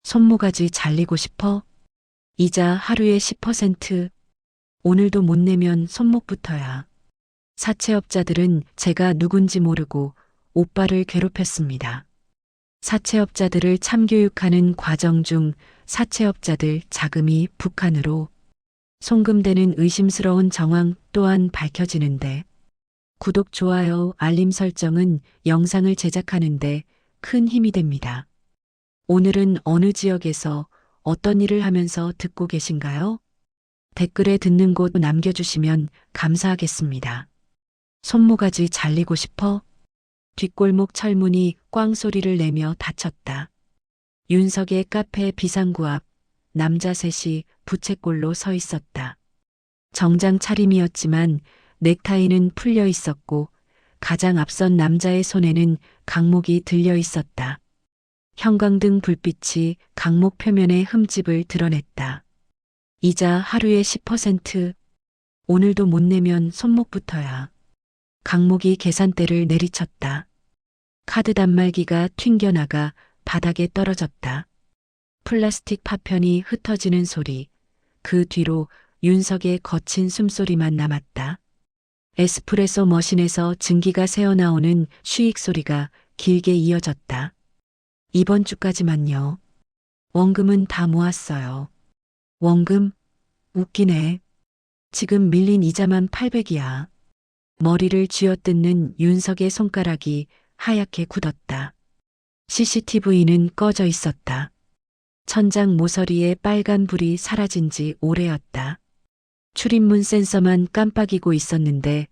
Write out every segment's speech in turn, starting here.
손모가지 잘리고 싶어? 이자 하루에 10%. 오늘도 못 내면 손목부터야. 사채업자들은 제가 누군지 모르고 오빠를 괴롭혔습니다. 사채업자들을 참교육하는 과정 중 사채업자들 자금이 북한으로 송금되는 의심스러운 정황 또한 밝혀지는데 구독, 좋아요, 알림 설정은 영상을 제작하는데 큰 힘이 됩니다. 오늘은 어느 지역에서 어떤 일을 하면서 듣고 계신가요? 댓글에 듣는 곳 남겨주시면 감사하겠습니다. 손모가지 잘리고 싶어? 뒷골목 철문이 꽝 소리를 내며 닫혔다. 윤석의 카페 비상구 앞 남자 셋이 부채꼴로 서 있었다. 정장 차림이었지만 넥타이는 풀려 있었고 가장 앞선 남자의 손에는 강목이 들려 있었다. 형광등 불빛이 강목 표면의 흠집을 드러냈다. 이자 하루에 10%. 오늘도 못 내면 손목부터야. 강목이 계산대를 내리쳤다. 카드 단말기가 튕겨나가 바닥에 떨어졌다. 플라스틱 파편이 흩어지는 소리. 그 뒤로 윤석의 거친 숨소리만 남았다. 에스프레소 머신에서 증기가 새어나오는 쉬익 소리가 길게 이어졌다. 이번 주까지만요. 원금은 다 모았어요. 원금? 웃기네. 지금 밀린 이자만 800이야. 머리를 쥐어뜯는 윤석의 손가락이 하얗게 굳었다. CCTV는 꺼져 있었다. 천장 모서리에 빨간 불이 사라진 지 오래였다. 출입문 센서만 깜빡이고 있었는데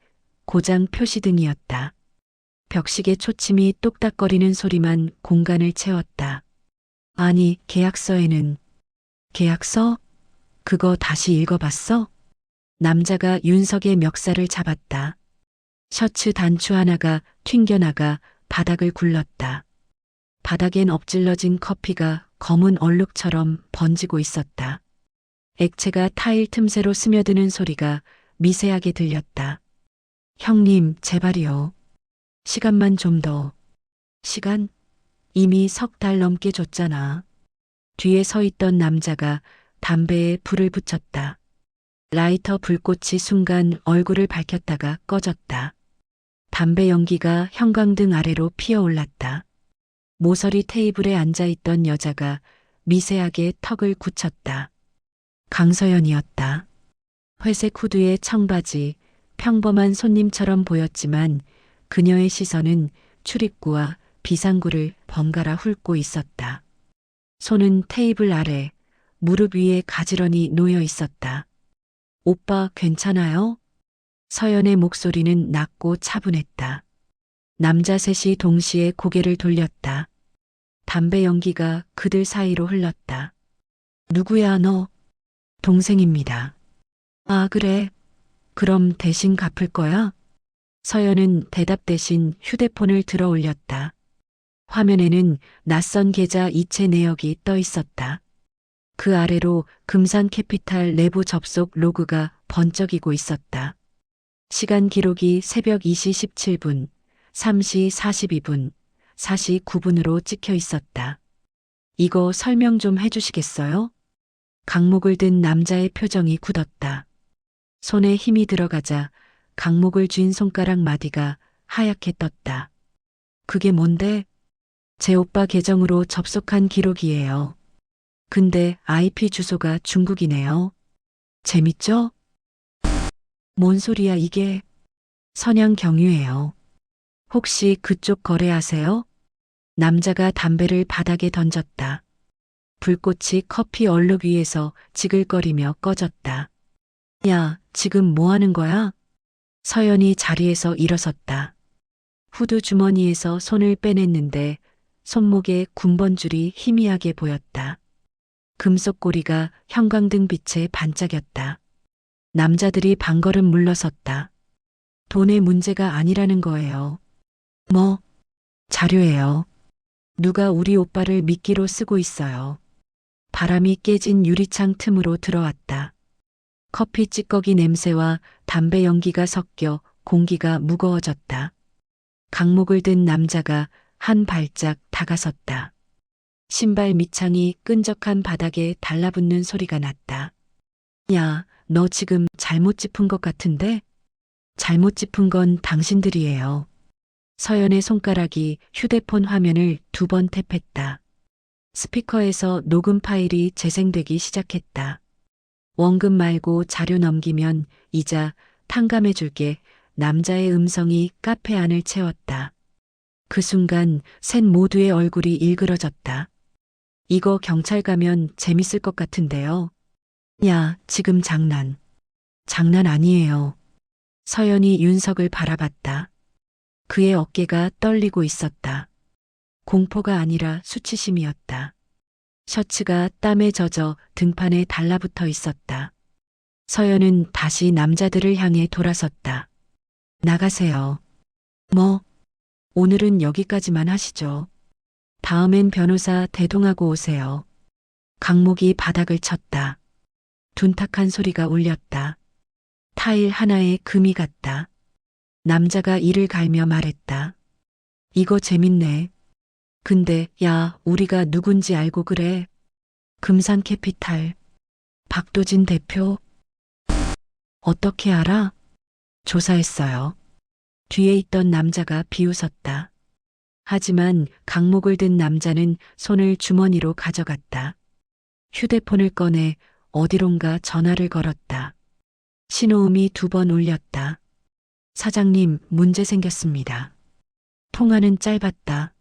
고장 표시등이었다. 벽식의 초침이 똑딱거리는 소리만 공간을 채웠다. 아니, 계약서에는. 계약서? 그거 다시 읽어봤어? 남자가 윤석의 멱살을 잡았다. 셔츠 단추 하나가 튕겨나가 바닥을 굴렀다. 바닥엔 엎질러진 커피가 검은 얼룩처럼 번지고 있었다. 액체가 타일 틈새로 스며드는 소리가 미세하게 들렸다. 형님, 제발이요. 시간만 좀 더. 시간? 이미 3달 넘게 줬잖아. 뒤에 서 있던 남자가 담배에 불을 붙였다. 라이터 불꽃이 순간 얼굴을 밝혔다가 꺼졌다. 담배 연기가 형광등 아래로 피어올랐다. 모서리 테이블에 앉아있던 여자가 미세하게 턱을 굳혔다. 강서연이었다. 회색 후드에 청바지, 평범한 손님처럼 보였지만 그녀의 시선은 출입구와 비상구를 번갈아 훑고 있었다. 손은 테이블 아래, 무릎 위에 가지런히 놓여 있었다. 오빠 괜찮아요? 서연의 목소리는 낮고 차분했다. 남자 셋이 동시에 고개를 돌렸다. 담배 연기가 그들 사이로 흘렀다. 누구야 너? 동생입니다. 아 그래? 그럼 대신 갚을 거야? 서연은 대답 대신 휴대폰을 들어 올렸다. 화면에는 낯선 계좌 이체 내역이 떠 있었다. 그 아래로 금산캐피탈 내부 접속 로그가 번쩍이고 있었다. 시간 기록이 새벽 2시 17분, 3시 42분, 49분으로 찍혀 있었다. 이거 설명 좀 해주시겠어요? 강목을 든 남자의 표정이 굳었다. 손에 힘이 들어가자 강목을 쥔 손가락 마디가 하얗게 떴다. 그게 뭔데? 제 오빠 계정으로 접속한 기록이에요. 근데 IP 주소가 중국이네요. 재밌죠? 뭔 소리야 이게? 선양 경유예요. 혹시 그쪽 거래하세요? 남자가 담배를 바닥에 던졌다. 불꽃이 커피 얼룩 위에서 지글거리며 꺼졌다. 야, 지금 뭐 하는 거야? 서연이 자리에서 일어섰다. 후드 주머니에서 손을 빼냈는데 손목에 군번줄이 희미하게 보였다. 금속 고리가 형광등 빛에 반짝였다. 남자들이 반걸음 물러섰다. 돈의 문제가 아니라는 거예요. 뭐? 자료예요. 누가 우리 오빠를 미끼로 쓰고 있어요. 바람이 깨진 유리창 틈으로 들어왔다. 커피 찌꺼기 냄새와 담배 연기가 섞여 공기가 무거워졌다. 강목을 든 남자가 한 발짝 다가섰다. 신발 밑창이 끈적한 바닥에 달라붙는 소리가 났다. 야, 너 지금 잘못 짚은 것 같은데? 잘못 짚은 건 당신들이에요. 서연의 손가락이 휴대폰 화면을 2번 탭했다. 스피커에서 녹음 파일이 재생되기 시작했다. 원금 말고 자료 넘기면 이자 탕감해 줄게. 남자의 음성이 카페 안을 채웠다. 그 순간 셋 모두의 얼굴이 일그러졌다. 이거 경찰 가면 재밌을 것 같은데요. 야, 지금 장난 아니에요. 서연이 윤석을 바라봤다. 그의 어깨가 떨리고 있었다. 공포가 아니라 수치심이었다. 셔츠가 땀에 젖어 등판에 달라붙어 있었다. 서연은 다시 남자들을 향해 돌아섰다. 나가세요. 뭐, 오늘은 여기까지만 하시죠. 다음엔 변호사 대동하고 오세요. 강목이 바닥을 쳤다. 둔탁한 소리가 울렸다. 타일 하나에 금이 갔다. 남자가 이를 갈며 말했다. 이거 재밌네. 근데 야, 우리가 누군지 알고 그래? 금산캐피탈. 박도진 대표. 어떻게 알아? 조사했어요. 뒤에 있던 남자가 비웃었다. 하지만 강목을 든 남자는 손을 주머니로 가져갔다. 휴대폰을 꺼내 어디론가 전화를 걸었다. 신호음이 2번 울렸다. 사장님, 문제 생겼습니다. 통화는 짧았다.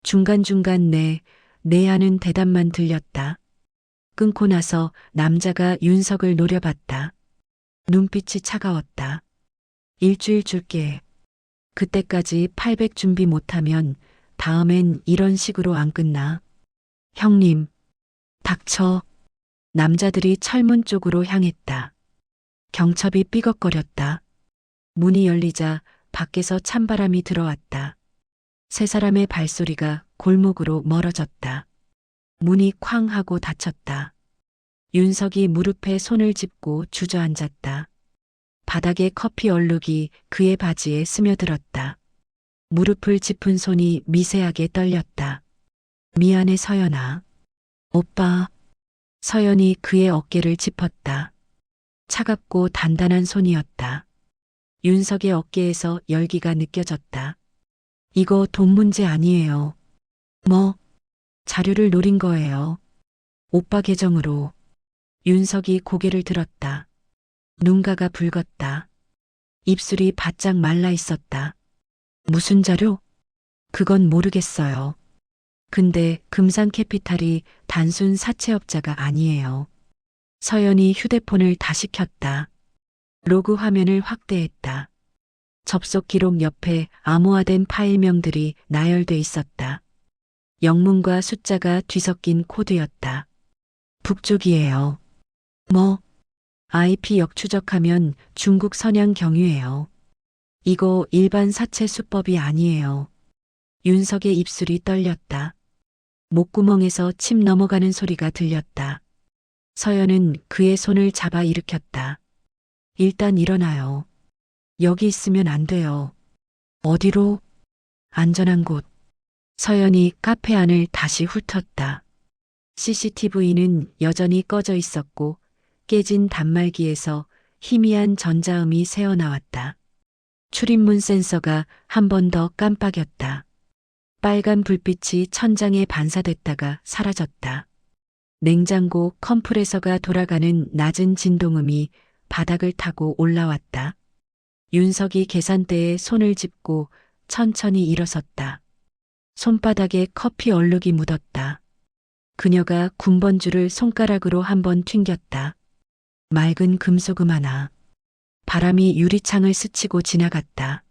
중간중간 네 하는 대답만 들렸다. 끊고 나서 남자가 윤석을 노려봤다. 눈빛이 차가웠다. 일주일 줄게. 그때까지 800 준비 못하면 다음엔 이런 식으로 안 끝나. 형님, 닥쳐. 남자들이 철문 쪽으로 향했다. 경첩이 삐걱거렸다. 문이 열리자 밖에서 찬바람이 들어왔다. 세 사람의 발소리가 골목으로 멀어졌다. 문이 쾅 하고 닫혔다. 윤석이 무릎에 손을 짚고 주저앉았다. 바닥에 커피 얼룩이 그의 바지에 스며들었다. 무릎을 짚은 손이 미세하게 떨렸다. 미안해 서연아. 오빠. 서연이 그의 어깨를 짚었다. 차갑고 단단한 손이었다. 윤석의 어깨에서 열기가 느껴졌다. 이거 돈 문제 아니에요. 뭐? 자료를 노린 거예요. 오빠 계정으로. 윤석이 고개를 들었다. 눈가가 붉었다. 입술이 바짝 말라 있었다. 무슨 자료? 그건 모르겠어요. 근데 금산캐피탈이 단순 사채업자가 아니에요. 서연이 휴대폰을 다시 켰다. 로그 화면을 확대했다. 접속 기록 옆에 암호화된 파일명들이 나열돼 있었다. 영문과 숫자가 뒤섞인 코드였다. 북쪽이에요. 뭐? IP 역추적하면 중국 선양 경유예요. 이거 일반 사채 수법이 아니에요. 윤석의 입술이 떨렸다. 목구멍에서 침 넘어가는 소리가 들렸다. 서연은 그의 손을 잡아 일으켰다. 일단 일어나요. 여기 있으면 안 돼요. 어디로? 안전한 곳. 서연이 카페 안을 다시 훑었다. CCTV는 여전히 꺼져 있었고 깨진 단말기에서 희미한 전자음이 새어나왔다. 출입문 센서가 한 번 더 깜빡였다. 빨간 불빛이 천장에 반사됐다가 사라졌다. 냉장고 컴프레서가 돌아가는 낮은 진동음이 바닥을 타고 올라왔다. 윤석이 계산대에 손을 짚고 천천히 일어섰다. 손바닥에 커피 얼룩이 묻었다. 그녀가 군번줄을 손가락으로 한번 튕겼다. 맑은 금소금 하나. 바람이 유리창을 스치고 지나갔다.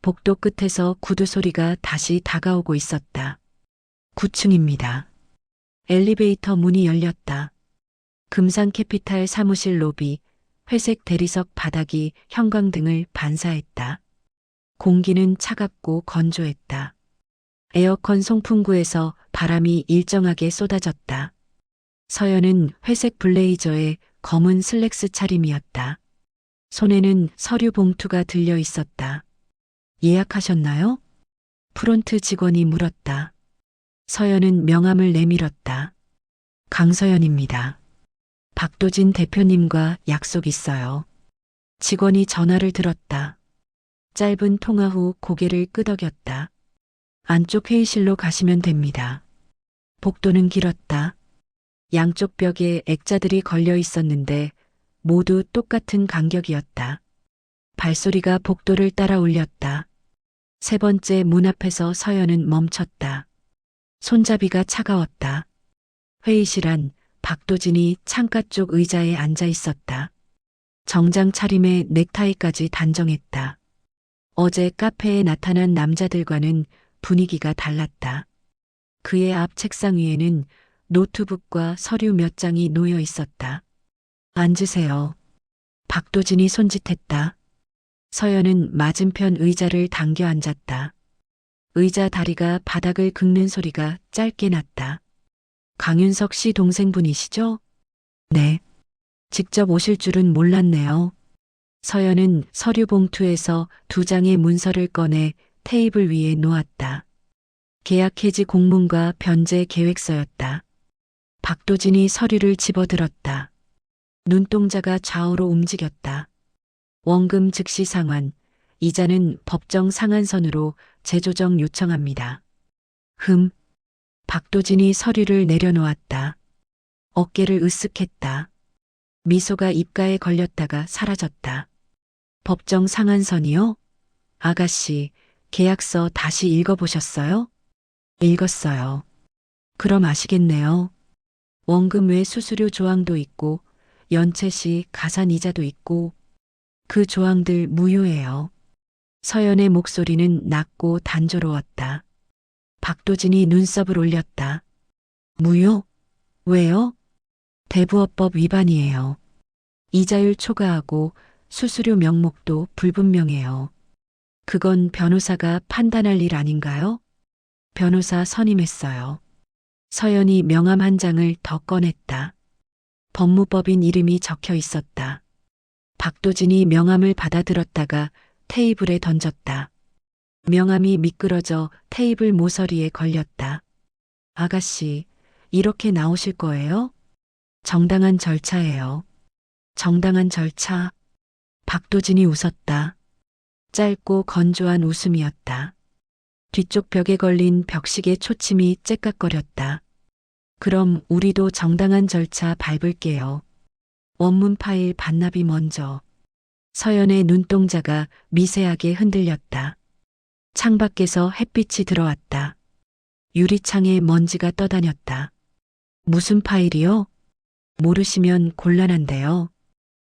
복도 끝에서 구두 소리가 다시 다가오고 있었다. 9층입니다. 엘리베이터 문이 열렸다. 금산캐피탈 사무실 로비, 회색 대리석 바닥이 형광등을 반사했다. 공기는 차갑고 건조했다. 에어컨 송풍구에서 바람이 일정하게 쏟아졌다. 서연은 회색 블레이저에 검은 슬랙스 차림이었다. 손에는 서류 봉투가 들려 있었다. 예약하셨나요? 프론트 직원이 물었다. 서연은 명함을 내밀었다. 강서연입니다. 박도진 대표님과 약속 있어요. 직원이 전화를 들었다. 짧은 통화 후 고개를 끄덕였다. 안쪽 회의실로 가시면 됩니다. 복도는 길었다. 양쪽 벽에 액자들이 걸려 있었는데 모두 똑같은 간격이었다. 발소리가 복도를 따라 울렸다. 세 번째 문 앞에서 서연은 멈췄다. 손잡이가 차가웠다. 회의실 안 박도진이 창가 쪽 의자에 앉아 있었다. 정장 차림에 넥타이까지 단정했다. 어제 카페에 나타난 남자들과는 분위기가 달랐다. 그의 앞 책상 위에는 노트북과 서류 몇 장이 놓여 있었다. 앉으세요. 박도진이 손짓했다. 서연은 맞은편 의자를 당겨 앉았다. 의자 다리가 바닥을 긁는 소리가 짧게 났다. 강윤석 씨 동생분이시죠? 네. 직접 오실 줄은 몰랐네요. 서연은 서류 봉투에서 2장의 문서를 꺼내 테이블 위에 놓았다. 계약 해지 공문과 변제 계획서였다. 박도진이 서류를 집어들었다. 눈동자가 좌우로 움직였다. 원금 즉시 상환, 이자는 법정 상한선으로 재조정 요청합니다. 박도진이 서류를 내려놓았다. 어깨를 으쓱했다. 미소가 입가에 걸렸다가 사라졌다. 법정 상한선이요? 아가씨, 계약서 다시 읽어보셨어요? 읽었어요. 그럼 아시겠네요. 원금 외 수수료 조항도 있고 연체 시 가산 이자도 있고 그 조항들 무효예요. 서연의 목소리는 낮고 단조로웠다. 박도진이 눈썹을 올렸다. 무효? 왜요? 대부업법 위반이에요. 이자율 초과하고 수수료 명목도 불분명해요. 그건 변호사가 판단할 일 아닌가요? 변호사 선임했어요. 서연이 명함 한 장을 더 꺼냈다. 법무법인 이름이 적혀 있었다. 박도진이 명함을 받아들었다가 테이블에 던졌다. 명함이 미끄러져 테이블 모서리에 걸렸다. 아가씨, 이렇게 나오실 거예요? 정당한 절차예요. 정당한 절차. 박도진이 웃었다. 짧고 건조한 웃음이었다. 뒤쪽 벽에 걸린 벽시계 초침이 째깍거렸다. 그럼 우리도 정당한 절차 밟을게요. 원문 파일 반납이 먼저. 서연의 눈동자가 미세하게 흔들렸다. 창밖에서 햇빛이 들어왔다. 유리창에 먼지가 떠다녔다. 무슨 파일이요? 모르시면 곤란한데요.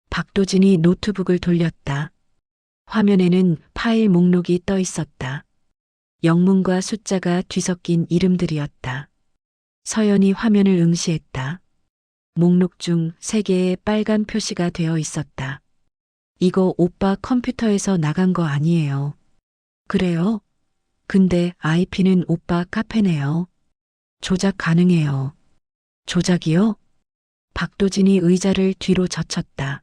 박도진이 노트북을 돌렸다. 화면에는 파일 목록이 떠 있었다. 영문과 숫자가 뒤섞인 이름들이었다. 서연이 화면을 응시했다. 목록 중 3개의 빨간 표시가 되어 있었다. 이거 오빠 컴퓨터에서 나간 거 아니에요. 그래요? 근데 IP는 오빠 카페네요. 조작 가능해요. 조작이요? 박도진이 의자를 뒤로 젖혔다.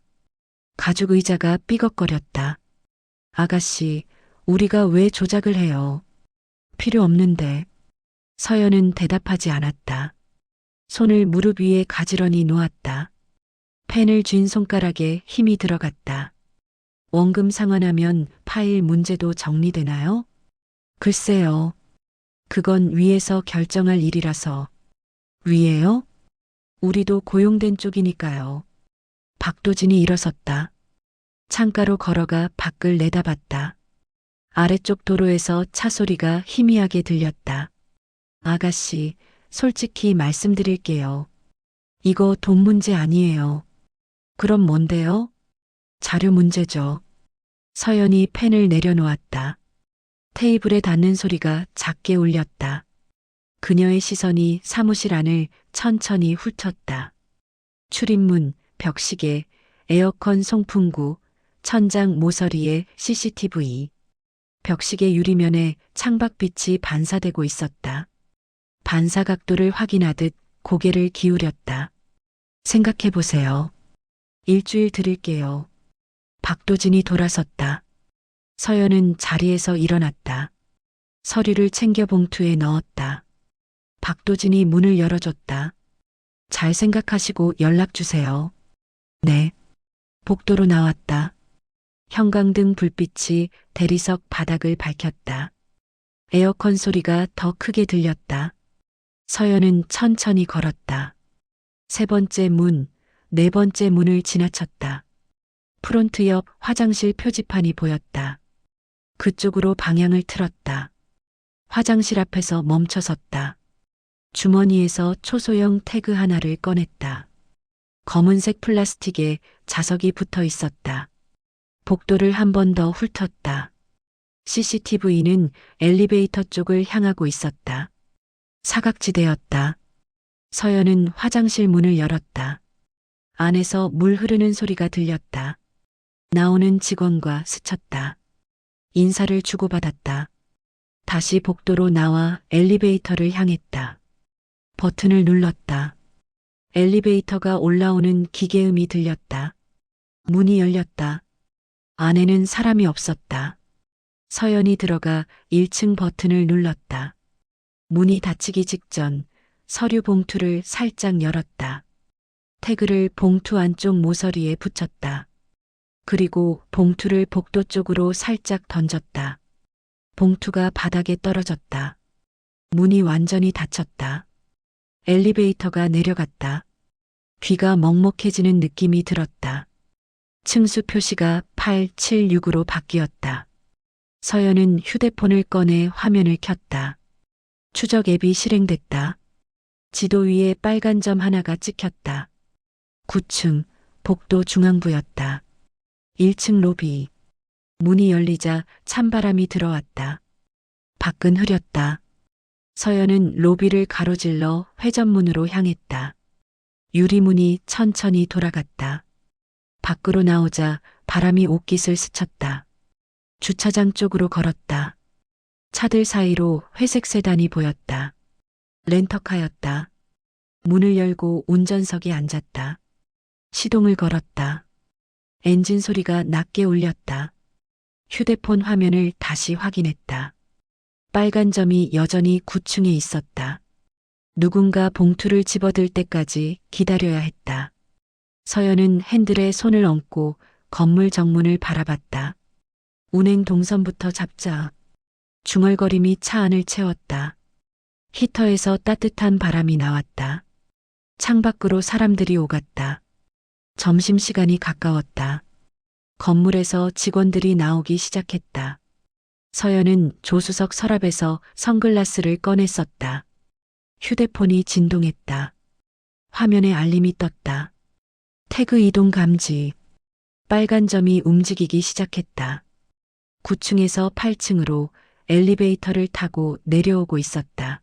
가죽 의자가 삐걱거렸다. 아가씨, 우리가 왜 조작을 해요? 필요 없는데. 서연은 대답하지 않았다. 손을 무릎 위에 가지런히 놓았다. 펜을 쥔 손가락에 힘이 들어갔다. 원금 상환하면 파일 문제도 정리되나요? 글쎄요. 그건 위에서 결정할 일이라서. 위에요? 우리도 고용된 쪽이니까요. 박도진이 일어섰다. 창가로 걸어가 밖을 내다봤다. 아래쪽 도로에서 차 소리가 희미하게 들렸다. 아가씨, 솔직히 말씀드릴게요. 이거 돈 문제 아니에요. 그럼 뭔데요? 자료 문제죠. 서연이 펜을 내려놓았다. 테이블에 닿는 소리가 작게 울렸다. 그녀의 시선이 사무실 안을 천천히 훑었다. 출입문, 벽시계, 에어컨 송풍구, 천장 모서리에 CCTV. 벽시계 유리면에 창밖빛이 반사되고 있었다. 반사 각도를 확인하듯 고개를 기울였다. 생각해보세요. 일주일 드릴게요. 박도진이 돌아섰다. 서연은 자리에서 일어났다. 서류를 챙겨 봉투에 넣었다. 박도진이 문을 열어줬다. 잘 생각하시고 연락 주세요. 네. 복도로 나왔다. 형광등 불빛이 대리석 바닥을 밝혔다. 에어컨 소리가 더 크게 들렸다. 서연은 천천히 걸었다. 세 번째 문, 네 번째 문을 지나쳤다. 프론트 옆 화장실 표지판이 보였다. 그쪽으로 방향을 틀었다. 화장실 앞에서 멈춰섰다. 주머니에서 초소형 태그 하나를 꺼냈다. 검은색 플라스틱에 자석이 붙어 있었다. 복도를 한 번 더 훑었다. CCTV는 엘리베이터 쪽을 향하고 있었다. 사각지대였다. 서연은 화장실 문을 열었다. 안에서 물 흐르는 소리가 들렸다. 나오는 직원과 스쳤다. 인사를 주고받았다. 다시 복도로 나와 엘리베이터를 향했다. 버튼을 눌렀다. 엘리베이터가 올라오는 기계음이 들렸다. 문이 열렸다. 안에는 사람이 없었다. 서연이 들어가 1층 버튼을 눌렀다. 문이 닫히기 직전 서류 봉투를 살짝 열었다. 태그를 봉투 안쪽 모서리에 붙였다. 그리고 봉투를 복도 쪽으로 살짝 던졌다. 봉투가 바닥에 떨어졌다. 문이 완전히 닫혔다. 엘리베이터가 내려갔다. 귀가 먹먹해지는 느낌이 들었다. 층수 표시가 876으로 바뀌었다. 서연은 휴대폰을 꺼내 화면을 켰다. 추적 앱이 실행됐다. 지도 위에 빨간 점 하나가 찍혔다. 9층, 복도 중앙부였다. 1층 로비. 문이 열리자 찬바람이 들어왔다. 밖은 흐렸다. 서연은 로비를 가로질러 회전문으로 향했다. 유리문이 천천히 돌아갔다. 밖으로 나오자 바람이 옷깃을 스쳤다. 주차장 쪽으로 걸었다. 차들 사이로 회색 세단이 보였다. 렌터카였다. 문을 열고 운전석에 앉았다. 시동을 걸었다. 엔진 소리가 낮게 울렸다. 휴대폰 화면을 다시 확인했다. 빨간 점이 여전히 9층에 있었다. 누군가 봉투를 집어들 때까지 기다려야 했다. 서연은 핸들에 손을 얹고 건물 정문을 바라봤다. 운행 동선부터 잡자. 중얼거림이 차 안을 채웠다. 히터에서 따뜻한 바람이 나왔다. 창밖으로 사람들이 오갔다. 점심시간이 가까웠다. 건물에서 직원들이 나오기 시작했다. 서연은 조수석 서랍에서 선글라스를 꺼내 썼다. 휴대폰이 진동했다. 화면에 알림이 떴다. 태그 이동 감지. 빨간 점이 움직이기 시작했다. 9층에서 8층으로 엘리베이터를 타고 내려오고 있었다.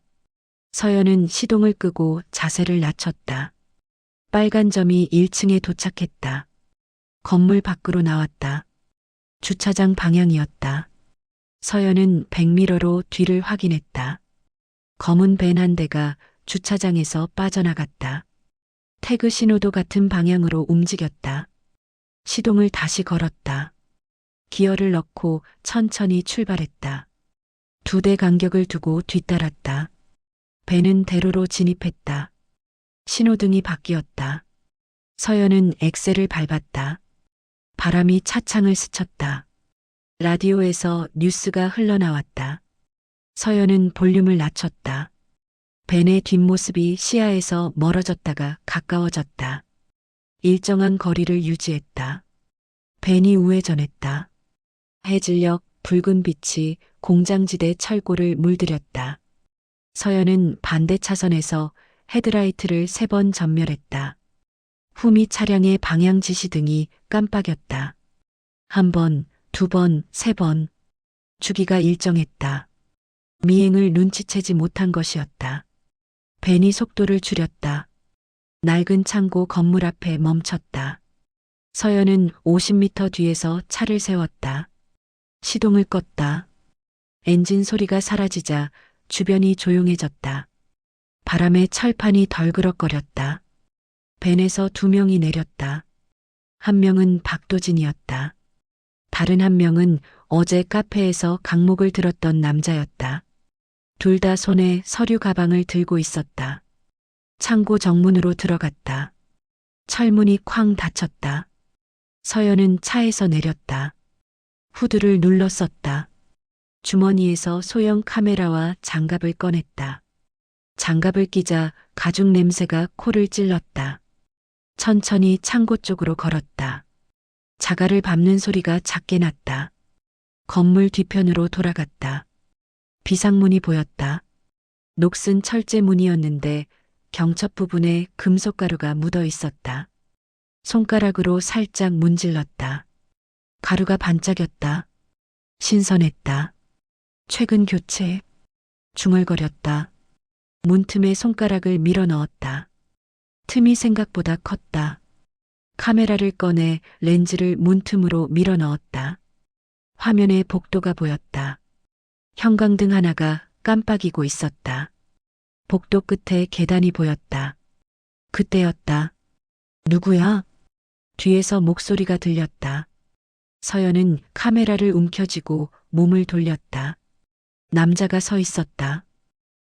서연은 시동을 끄고 자세를 낮췄다. 빨간 점이 1층에 도착했다. 건물 밖으로 나왔다. 주차장 방향이었다. 서연은 백미러로 뒤를 확인했다. 검은 밴 한 대가 주차장에서 빠져나갔다. 태그 신호도 같은 방향으로 움직였다. 시동을 다시 걸었다. 기어를 넣고 천천히 출발했다. 2대 간격을 두고 뒤따랐다. 밴은 대로로 진입했다. 신호등이 바뀌었다. 서연은 엑셀을 밟았다. 바람이 차창을 스쳤다. 라디오에서 뉴스가 흘러나왔다. 서연은 볼륨을 낮췄다. 밴의 뒷모습이 시야에서 멀어졌다가 가까워졌다. 일정한 거리를 유지했다. 밴이 우회전했다. 해질녘 붉은 빛이 공장지대 철골을 물들였다. 서연은 반대 차선에서 헤드라이트를 3번 전멸했다. 후미 차량의 방향 지시등이 깜빡였다. 1번, 2번, 3번. 주기가 일정했다. 미행을 눈치채지 못한 것이었다. 밴이 속도를 줄였다. 낡은 창고 건물 앞에 멈췄다. 서연은 50m 뒤에서 차를 세웠다. 시동을 껐다. 엔진 소리가 사라지자 주변이 조용해졌다. 바람에 철판이 덜그럭거렸다. 밴에서 2명이 내렸다. 한 명은 박도진이었다. 다른 한 명은 어제 카페에서 강목을 들었던 남자였다. 둘 다 손에 서류 가방을 들고 있었다. 창고 정문으로 들어갔다. 철문이 쾅 닫혔다. 서연은 차에서 내렸다. 후드를 눌렀었다. 주머니에서 소형 카메라와 장갑을 꺼냈다. 장갑을 끼자 가죽 냄새가 코를 찔렀다. 천천히 창고 쪽으로 걸었다. 자갈을 밟는 소리가 작게 났다. 건물 뒤편으로 돌아갔다. 비상문이 보였다. 녹슨 철제 문이었는데 경첩 부분에 금속가루가 묻어 있었다. 손가락으로 살짝 문질렀다. 가루가 반짝였다. 신선했다. 최근 교체. 중얼거렸다. 문틈에 손가락을 밀어 넣었다. 틈이 생각보다 컸다. 카메라를 꺼내 렌즈를 문틈으로 밀어 넣었다. 화면에 복도가 보였다. 형광등 하나가 깜빡이고 있었다. 복도 끝에 계단이 보였다. 그때였다. 누구야? 뒤에서 목소리가 들렸다. 서연은 카메라를 움켜쥐고 몸을 돌렸다. 남자가 서 있었다.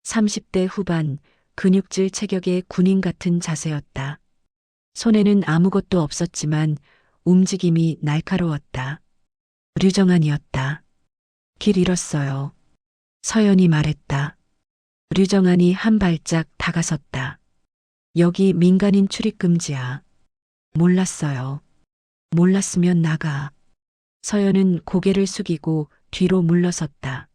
30대 후반, 근육질 체격의 군인 같은 자세였다. 손에는 아무것도 없었지만 움직임이 날카로웠다. 류정안이었다. 길 잃었어요. 서연이 말했다. 류정안이 한 발짝 다가섰다. 여기 민간인 출입 금지야. 몰랐어요. 몰랐으면 나가. 서연은 고개를 숙이고 뒤로 물러섰다.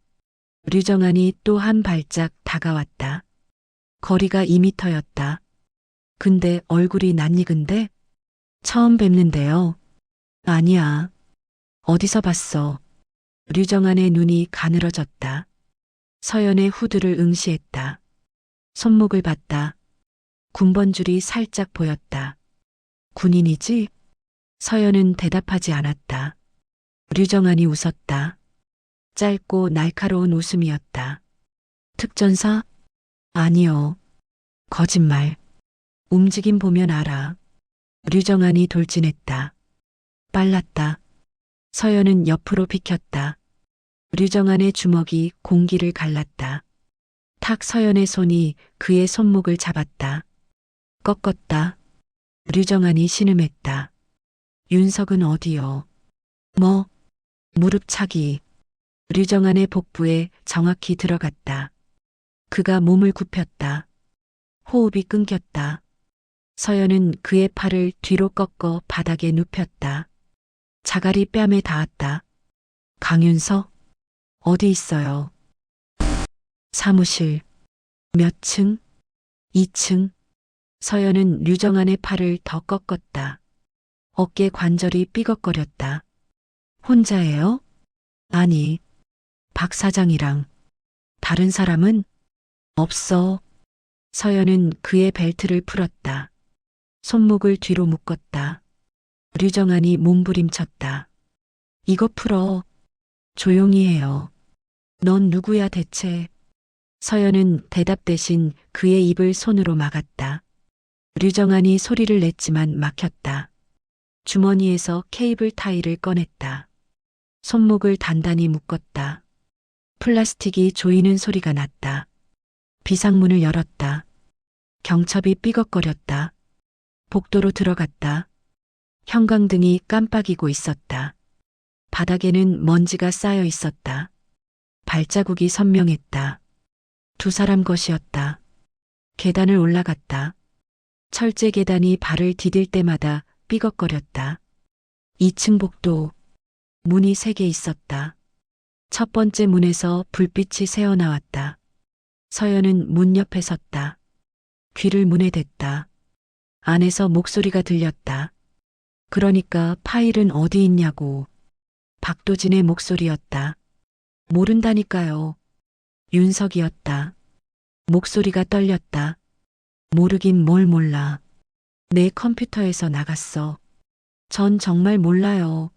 류정안이 또 한 발짝 다가왔다. 거리가 2미터였다. 근데 얼굴이 낯익은데? 처음 뵙는데요. 아니야. 어디서 봤어? 류정안의 눈이 가늘어졌다. 서연의 후드를 응시했다. 손목을 봤다. 군번줄이 살짝 보였다. 군인이지? 서연은 대답하지 않았다. 류정안이 웃었다. 짧고 날카로운 웃음이었다. 특전사? 아니요. 거짓말. 움직임 보면 알아. 류정안이 돌진했다. 빨랐다. 서연은 옆으로 비켰다. 류정안의 주먹이 공기를 갈랐다. 탁 서연의 손이 그의 손목을 잡았다. 꺾었다. 류정안이 신음했다. 윤석은 어디요? 뭐? 무릎 차기. 류정안의 복부에 정확히 들어갔다. 그가 몸을 굽혔다. 호흡이 끊겼다. 서연은 그의 팔을 뒤로 꺾어 바닥에 눕혔다. 자갈이 뺨에 닿았다. 강윤석? 어디 있어요? 사무실. 몇 층? 2층. 서연은 류정안의 팔을 더 꺾었다. 어깨 관절이 삐걱거렸다. 혼자예요? 아니. 박 사장이랑. 다른 사람은? 없어. 서연은 그의 벨트를 풀었다. 손목을 뒤로 묶었다. 류정안이 몸부림쳤다. 이거 풀어. 조용히 해요. 넌 누구야 대체? 서연은 대답 대신 그의 입을 손으로 막았다. 류정안이 소리를 냈지만 막혔다. 주머니에서 케이블 타이를 꺼냈다. 손목을 단단히 묶었다. 플라스틱이 조이는 소리가 났다. 비상문을 열었다. 경첩이 삐걱거렸다. 복도로 들어갔다. 형광등이 깜빡이고 있었다. 바닥에는 먼지가 쌓여 있었다. 발자국이 선명했다. 두 사람 것이었다. 계단을 올라갔다. 철제 계단이 발을 디딜 때마다 삐걱거렸다. 2층 복도. 문이 3개 있었다. 첫 번째 문에서 불빛이 새어나왔다. 서연은 문 옆에 섰다. 귀를 문에 댔다. 안에서 목소리가 들렸다. 그러니까 파일은 어디 있냐고. 박도진의 목소리였다. 모른다니까요. 윤석이었다. 목소리가 떨렸다. 모르긴 뭘 몰라. 내 컴퓨터에서 나갔어. 전 정말 몰라요.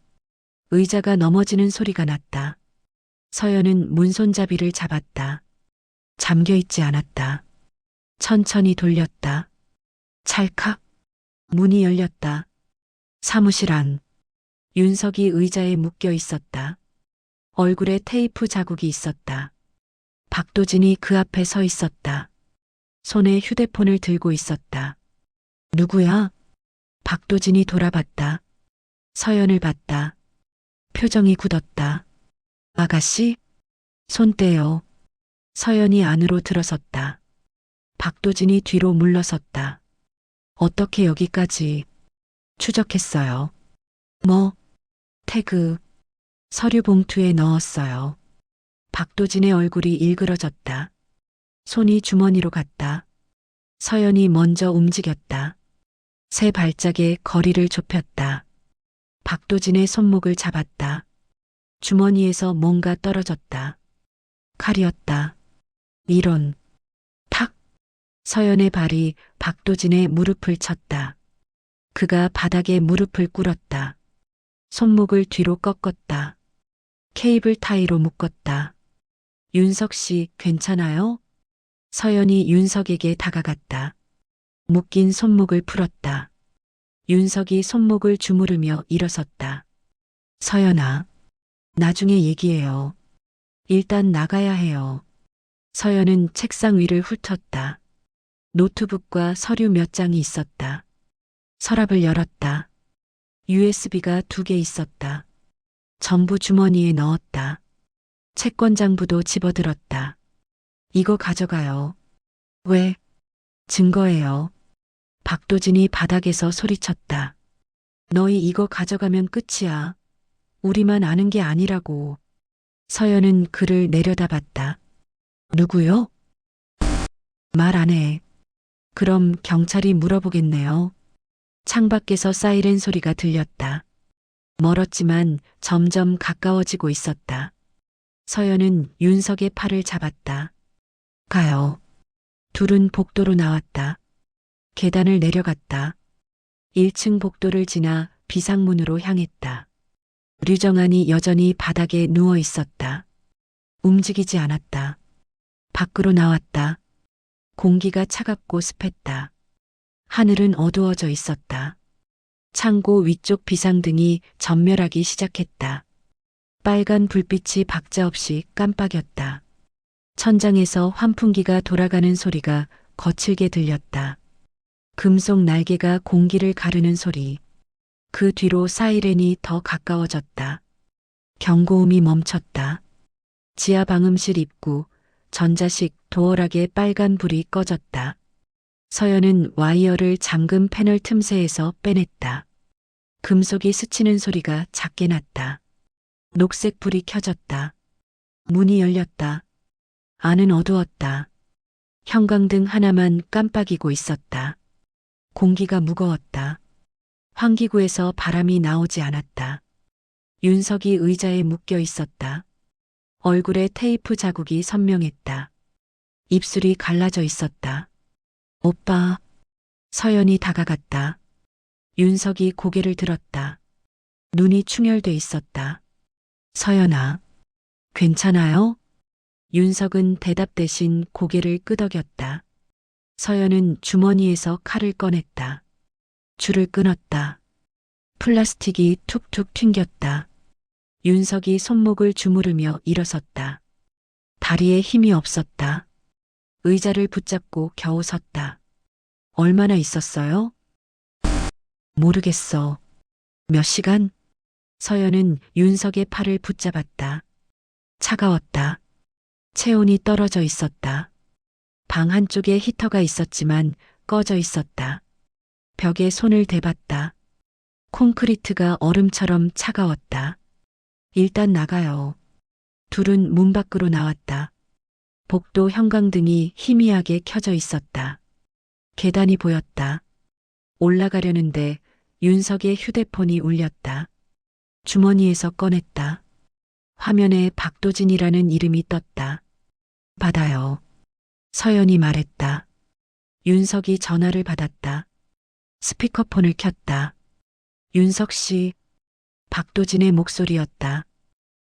의자가 넘어지는 소리가 났다. 서연은 문손잡이를 잡았다. 잠겨있지 않았다. 천천히 돌렸다. 찰칵. 문이 열렸다. 사무실 안. 윤석이 의자에 묶여 있었다. 얼굴에 테이프 자국이 있었다. 박도진이 그 앞에 서 있었다. 손에 휴대폰을 들고 있었다. 누구야? 박도진이 돌아봤다. 서연을 봤다. 표정이 굳었다. 아가씨? 손 떼요. 서연이 안으로 들어섰다. 박도진이 뒤로 물러섰다. 어떻게 여기까지? 추적했어요. 뭐? 태그. 서류 봉투에 넣었어요. 박도진의 얼굴이 일그러졌다. 손이 주머니로 갔다. 서연이 먼저 움직였다. 세 발짝의 거리를 좁혔다. 박도진의 손목을 잡았다. 주머니에서 뭔가 떨어졌다. 칼이었다. 이런. 탁. 서연의 발이 박도진의 무릎을 쳤다. 그가 바닥에 무릎을 꿇었다. 손목을 뒤로 꺾었다. 케이블 타이로 묶었다. 윤석 씨, 괜찮아요? 서연이 윤석에게 다가갔다. 묶인 손목을 풀었다. 윤석이 손목을 주무르며 일어섰다. 서연아, 나중에 얘기해요. 일단 나가야 해요. 서연은 책상 위를 훑었다. 노트북과 서류 몇 장이 있었다. 서랍을 열었다. USB가 2개 있었다. 전부 주머니에 넣었다. 채권장부도 집어들었다. 이거 가져가요. 왜? 증거예요. 박도진이 바닥에서 소리쳤다. 너희 이거 가져가면 끝이야. 우리만 아는 게 아니라고. 서연은 그를 내려다봤다. 누구요? 말 안 해. 그럼 경찰이 물어보겠네요. 창밖에서 사이렌 소리가 들렸다. 멀었지만 점점 가까워지고 있었다. 서연은 윤석의 팔을 잡았다. 가요. 둘은 복도로 나왔다. 계단을 내려갔다. 1층 복도를 지나 비상문으로 향했다. 류정안이 여전히 바닥에 누워 있었다. 움직이지 않았다. 밖으로 나왔다. 공기가 차갑고 습했다. 하늘은 어두워져 있었다. 창고 위쪽 비상등이 전멸하기 시작했다. 빨간 불빛이 박자 없이 깜빡였다. 천장에서 환풍기가 돌아가는 소리가 거칠게 들렸다. 금속 날개가 공기를 가르는 소리. 그 뒤로 사이렌이 더 가까워졌다. 경고음이 멈췄다. 지하 방음실 입구, 전자식 도어락에 빨간 불이 꺼졌다. 서연은 와이어를 잠금 패널 틈새에서 빼냈다. 금속이 스치는 소리가 작게 났다. 녹색 불이 켜졌다. 문이 열렸다. 안은 어두웠다. 형광등 하나만 깜빡이고 있었다. 공기가 무거웠다. 환기구에서 바람이 나오지 않았다. 윤석이 의자에 묶여 있었다. 얼굴에 테이프 자국이 선명했다. 입술이 갈라져 있었다. 오빠. 서연이 다가갔다. 윤석이 고개를 들었다. 눈이 충혈돼 있었다. 서연아, 괜찮아요? 윤석은 대답 대신 고개를 끄덕였다. 서연은 주머니에서 칼을 꺼냈다. 줄을 끊었다. 플라스틱이 툭툭 튕겼다. 윤석이 손목을 주무르며 일어섰다. 다리에 힘이 없었다. 의자를 붙잡고 겨우 섰다. 얼마나 있었어요? 모르겠어. 몇 시간? 서연은 윤석의 팔을 붙잡았다. 차가웠다. 체온이 떨어져 있었다. 방 한쪽에 히터가 있었지만 꺼져 있었다. 벽에 손을 대봤다. 콘크리트가 얼음처럼 차가웠다. 일단 나가요. 둘은 문 밖으로 나왔다. 복도 형광등이 희미하게 켜져 있었다. 계단이 보였다. 올라가려는데 윤석의 휴대폰이 울렸다. 주머니에서 꺼냈다. 화면에 박도진이라는 이름이 떴다. 받아요. 서연이 말했다. 윤석이 전화를 받았다. 스피커폰을 켰다. 윤석 씨, 박도진의 목소리였다.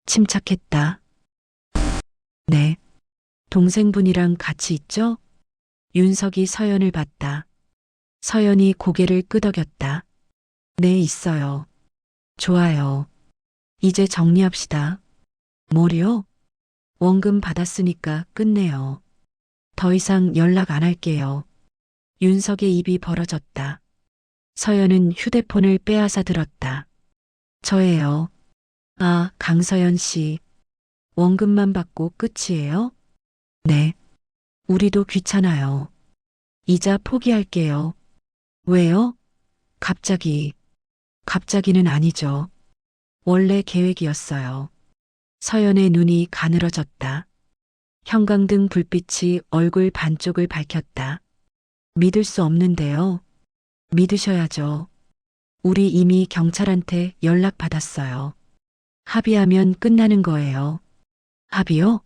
침착했다. 네. 동생분이랑 같이 있죠? 윤석이 서연을 봤다. 서연이 고개를 끄덕였다. 네, 있어요. 좋아요. 이제 정리합시다. 뭐요? 원금 받았으니까 끝내요. 더 이상 연락 안 할게요. 윤석의 입이 벌어졌다. 서연은 휴대폰을 빼앗아 들었다. 저예요. 아, 강서연 씨. 원금만 받고 끝이에요? 네. 우리도 귀찮아요. 이자 포기할게요. 왜요? 갑자기. 갑자기는 아니죠. 원래 계획이었어요. 서연의 눈이 가늘어졌다. 형광등 불빛이 얼굴 반쪽을 밝혔다. 믿을 수 없는데요. 믿으셔야죠. 우리 이미 경찰한테 연락 받았어요. 합의하면 끝나는 거예요. 합의요?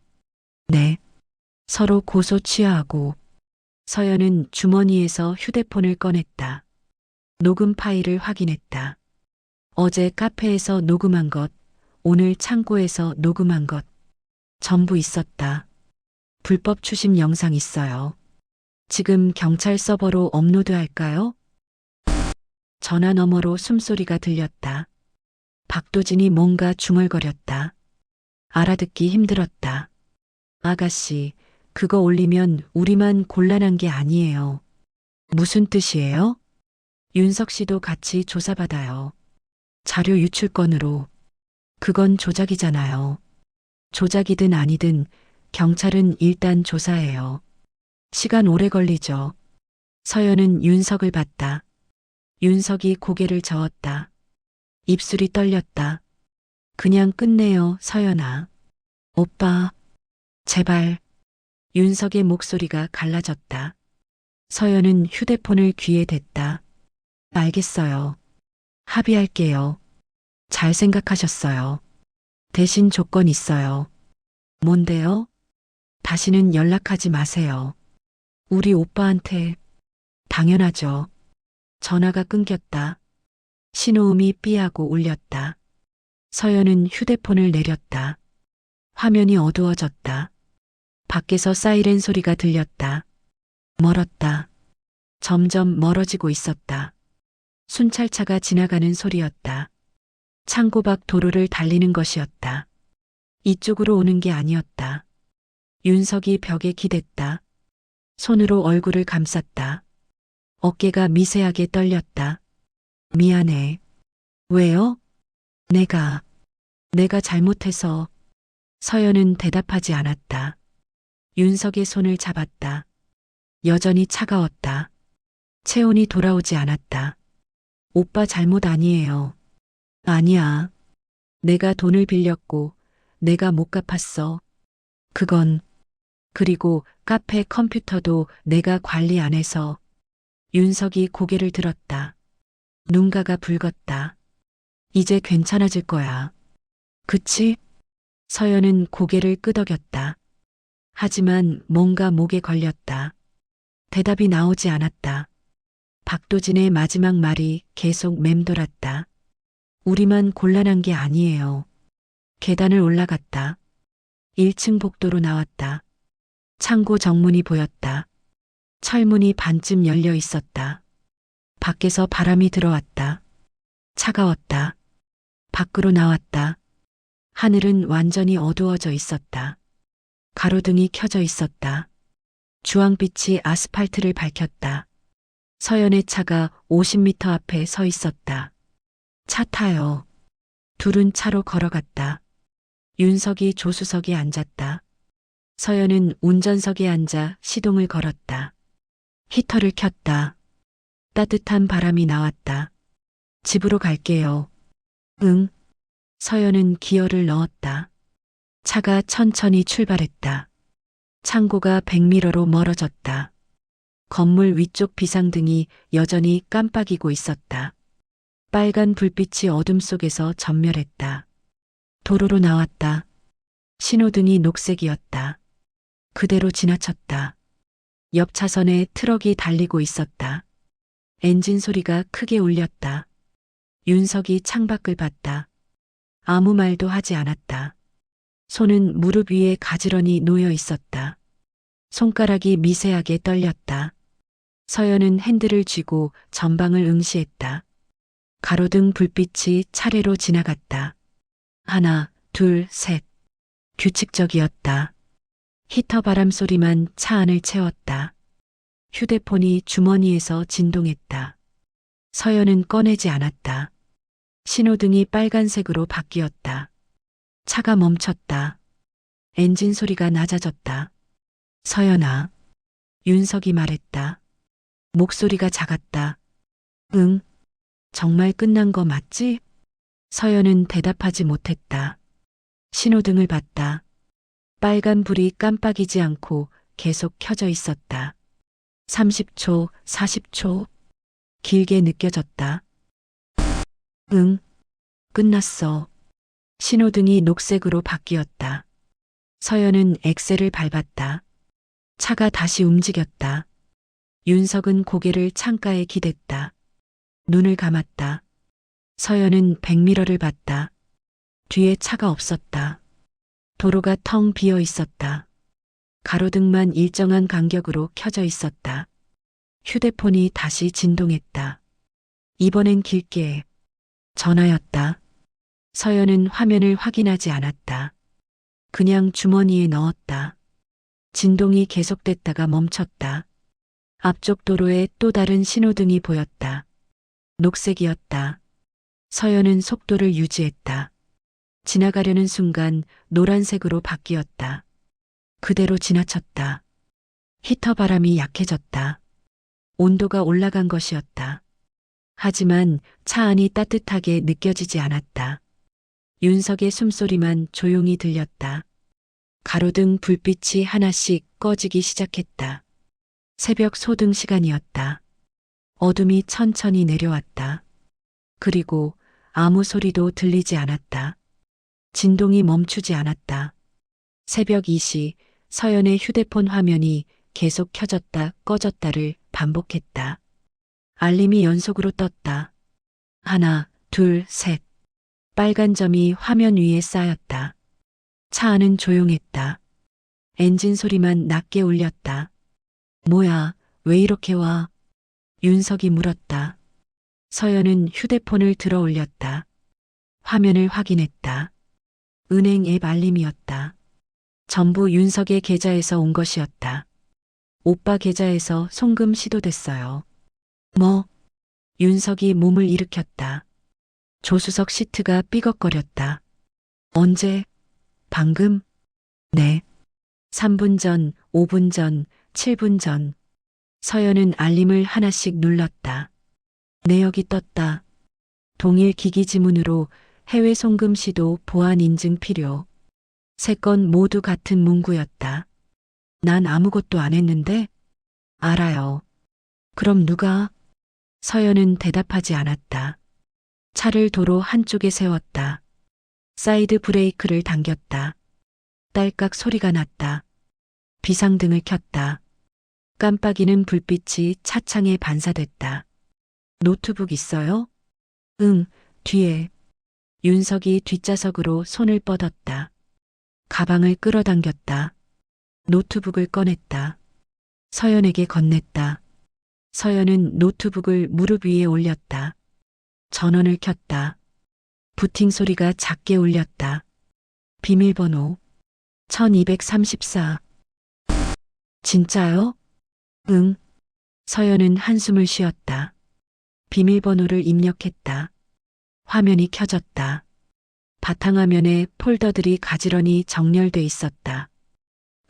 네. 서로 고소 취하하고. 서연은 주머니에서 휴대폰을 꺼냈다. 녹음 파일을 확인했다. 어제 카페에서 녹음한 것, 오늘 창고에서 녹음한 것, 전부 있었다. 불법 추심 영상 있어요. 지금 경찰 서버로 업로드할까요? 전화 너머로 숨소리가 들렸다. 박도진이 뭔가 중얼거렸다. 알아듣기 힘들었다. 아가씨, 그거 올리면 우리만 곤란한 게 아니에요. 무슨 뜻이에요? 윤석 씨도 같이 조사받아요. 자료 유출건으로. 그건 조작이잖아요. 조작이든 아니든 경찰은 일단 조사해요. 시간 오래 걸리죠. 서연은 윤석을 봤다. 윤석이 고개를 저었다. 입술이 떨렸다. 그냥 끝내요, 서연아. 오빠, 제발. 윤석의 목소리가 갈라졌다. 서연은 휴대폰을 귀에 댔다. 알겠어요. 합의할게요. 잘 생각하셨어요. 대신 조건 있어요. 뭔데요? 다시는 연락하지 마세요. 우리 오빠한테. 당연하죠. 전화가 끊겼다. 신호음이 삐하고 울렸다. 서연은 휴대폰을 내렸다. 화면이 어두워졌다. 밖에서 사이렌 소리가 들렸다. 멀었다. 점점 멀어지고 있었다. 순찰차가 지나가는 소리였다. 창고 밖 도로를 달리는 것이었다. 이쪽으로 오는 게 아니었다. 윤석이 벽에 기댔다. 손으로 얼굴을 감쌌다. 어깨가 미세하게 떨렸다. 미안해. 왜요? 내가 잘못해서. 서연은 대답하지 않았다. 윤석의 손을 잡았다. 여전히 차가웠다. 체온이 돌아오지 않았다. 오빠 잘못 아니에요. 아니야. 내가 돈을 빌렸고 내가 못 갚았어. 그건. 그리고 카페 컴퓨터도 내가 관리 안 해서. 윤석이 고개를 들었다. 눈가가 붉었다. 이제 괜찮아질 거야. 그치? 서연은 고개를 끄덕였다. 하지만 뭔가 목에 걸렸다. 대답이 나오지 않았다. 박도진의 마지막 말이 계속 맴돌았다. 우리만 곤란한 게 아니에요. 계단을 올라갔다. 1층 복도로 나왔다. 창고 정문이 보였다. 철문이 반쯤 열려 있었다. 밖에서 바람이 들어왔다. 차가웠다. 밖으로 나왔다. 하늘은 완전히 어두워져 있었다. 가로등이 켜져 있었다. 주황빛이 아스팔트를 밝혔다. 서연의 차가 50m 앞에 서 있었다. 차 타요. 둘은 차로 걸어갔다. 윤석이 조수석에 앉았다. 서연은 운전석에 앉아 시동을 걸었다. 히터를 켰다. 따뜻한 바람이 나왔다. 집으로 갈게요. 응. 서연은 기어를 넣었다. 차가 천천히 출발했다. 창고가 100m로 멀어졌다. 건물 위쪽 비상등이 여전히 깜빡이고 있었다. 빨간 불빛이 어둠 속에서 전멸했다. 도로로 나왔다. 신호등이 녹색이었다. 그대로 지나쳤다. 옆 차선에 트럭이 달리고 있었다. 엔진 소리가 크게 울렸다. 윤석이 창밖을 봤다. 아무 말도 하지 않았다. 손은 무릎 위에 가지런히 놓여 있었다. 손가락이 미세하게 떨렸다. 서연은 핸들을 쥐고 전방을 응시했다. 가로등 불빛이 차례로 지나갔다. 하나, 둘, 셋. 규칙적이었다. 히터 바람 소리만 차 안을 채웠다. 휴대폰이 주머니에서 진동했다. 서연은 꺼내지 않았다. 신호등이 빨간색으로 바뀌었다. 차가 멈췄다. 엔진 소리가 낮아졌다. 서연아. 윤석이 말했다. 목소리가 작았다. 응. 정말 끝난 거 맞지? 서연은 대답하지 못했다. 신호등을 봤다. 빨간 불이 깜빡이지 않고 계속 켜져 있었다. 30초, 40초. 길게 느껴졌다. 응. 끝났어. 신호등이 녹색으로 바뀌었다. 서연은 엑셀을 밟았다. 차가 다시 움직였다. 윤석은 고개를 창가에 기댔다. 눈을 감았다. 서연은 백미러를 봤다. 뒤에 차가 없었다. 도로가 텅 비어 있었다. 가로등만 일정한 간격으로 켜져 있었다. 휴대폰이 다시 진동했다. 이번엔 길게. 전화였다. 서연은 화면을 확인하지 않았다. 그냥 주머니에 넣었다. 진동이 계속됐다가 멈췄다. 앞쪽 도로에 또 다른 신호등이 보였다. 녹색이었다. 서연은 속도를 유지했다. 지나가려는 순간 노란색으로 바뀌었다. 그대로 지나쳤다. 히터 바람이 약해졌다. 온도가 올라간 것이었다. 하지만 차 안이 따뜻하게 느껴지지 않았다. 윤석의 숨소리만 조용히 들렸다. 가로등 불빛이 하나씩 꺼지기 시작했다. 새벽 소등 시간이었다. 어둠이 천천히 내려왔다. 그리고 아무 소리도 들리지 않았다. 진동이 멈추지 않았다. 새벽 2시 서연의 휴대폰 화면이 계속 켜졌다 꺼졌다를 반복했다. 알림이 연속으로 떴다. 하나, 둘, 셋. 빨간 점이 화면 위에 쌓였다. 차 안은 조용했다. 엔진 소리만 낮게 울렸다. 뭐야, 왜 이렇게 와? 윤석이 물었다. 서연은 휴대폰을 들어 올렸다. 화면을 확인했다. 은행 앱 알림이었다. 전부 윤석의 계좌에서 온 것이었다. 오빠 계좌에서 송금 시도됐어요. 뭐? 윤석이 몸을 일으켰다. 조수석 시트가 삐걱거렸다. 언제? 방금? 네. 3분 전, 5분 전, 7분 전. 서연은 알림을 하나씩 눌렀다. 내역이 떴다. 동일 기기 지문으로 해외 송금 시도 보안 인증 필요. 세 건 모두 같은 문구였다. 난 아무것도 안 했는데? 알아요. 그럼 누가? 서연은 대답하지 않았다. 차를 도로 한쪽에 세웠다. 사이드 브레이크를 당겼다. 딸깍 소리가 났다. 비상등을 켰다. 깜빡이는 불빛이 차창에 반사됐다. 노트북 있어요? 응, 뒤에. 윤석이 뒷좌석으로 손을 뻗었다. 가방을 끌어당겼다. 노트북을 꺼냈다. 서연에게 건넸다. 서연은 노트북을 무릎 위에 올렸다. 전원을 켰다. 부팅 소리가 작게 울렸다. 비밀번호 1234. 진짜요? 응. 서연은 한숨을 쉬었다. 비밀번호를 입력했다. 화면이 켜졌다. 바탕화면에 폴더들이 가지런히 정렬돼 있었다.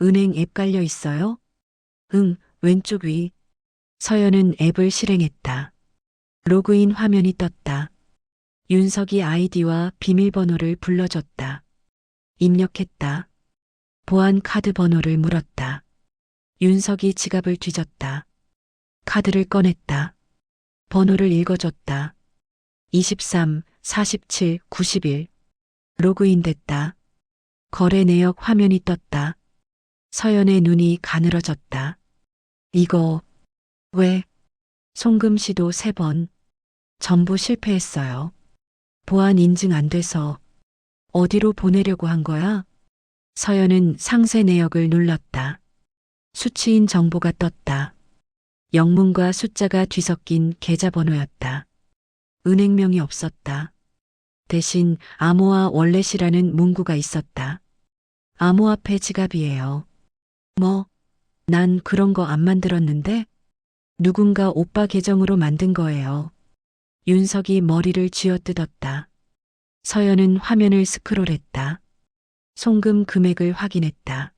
은행 앱 깔려 있어요? 응, 왼쪽 위. 서연은 앱을 실행했다. 로그인 화면이 떴다. 윤석이 아이디와 비밀번호를 불러줬다. 입력했다. 보안 카드 번호를 물었다. 윤석이 지갑을 뒤졌다. 카드를 꺼냈다. 번호를 읽어줬다. 23, 47, 91. 로그인 됐다. 거래 내역 화면이 떴다. 서연의 눈이 가늘어졌다. 이거, 왜? 송금 시도 3번. 전부 실패했어요. 보안 인증 안 돼서. 어디로 보내려고 한 거야? 서연은 상세 내역을 눌렀다. 수취인 정보가 떴다. 영문과 숫자가 뒤섞인 계좌번호였다. 은행명이 없었다. 대신 암호화 월렛이라는 문구가 있었다. 암호화폐 지갑이에요. 뭐, 난 그런 거 안 만들었는데? 누군가 오빠 계정으로 만든 거예요. 윤석이 머리를 쥐어뜯었다. 서연은 화면을 스크롤했다. 송금 금액을 확인했다.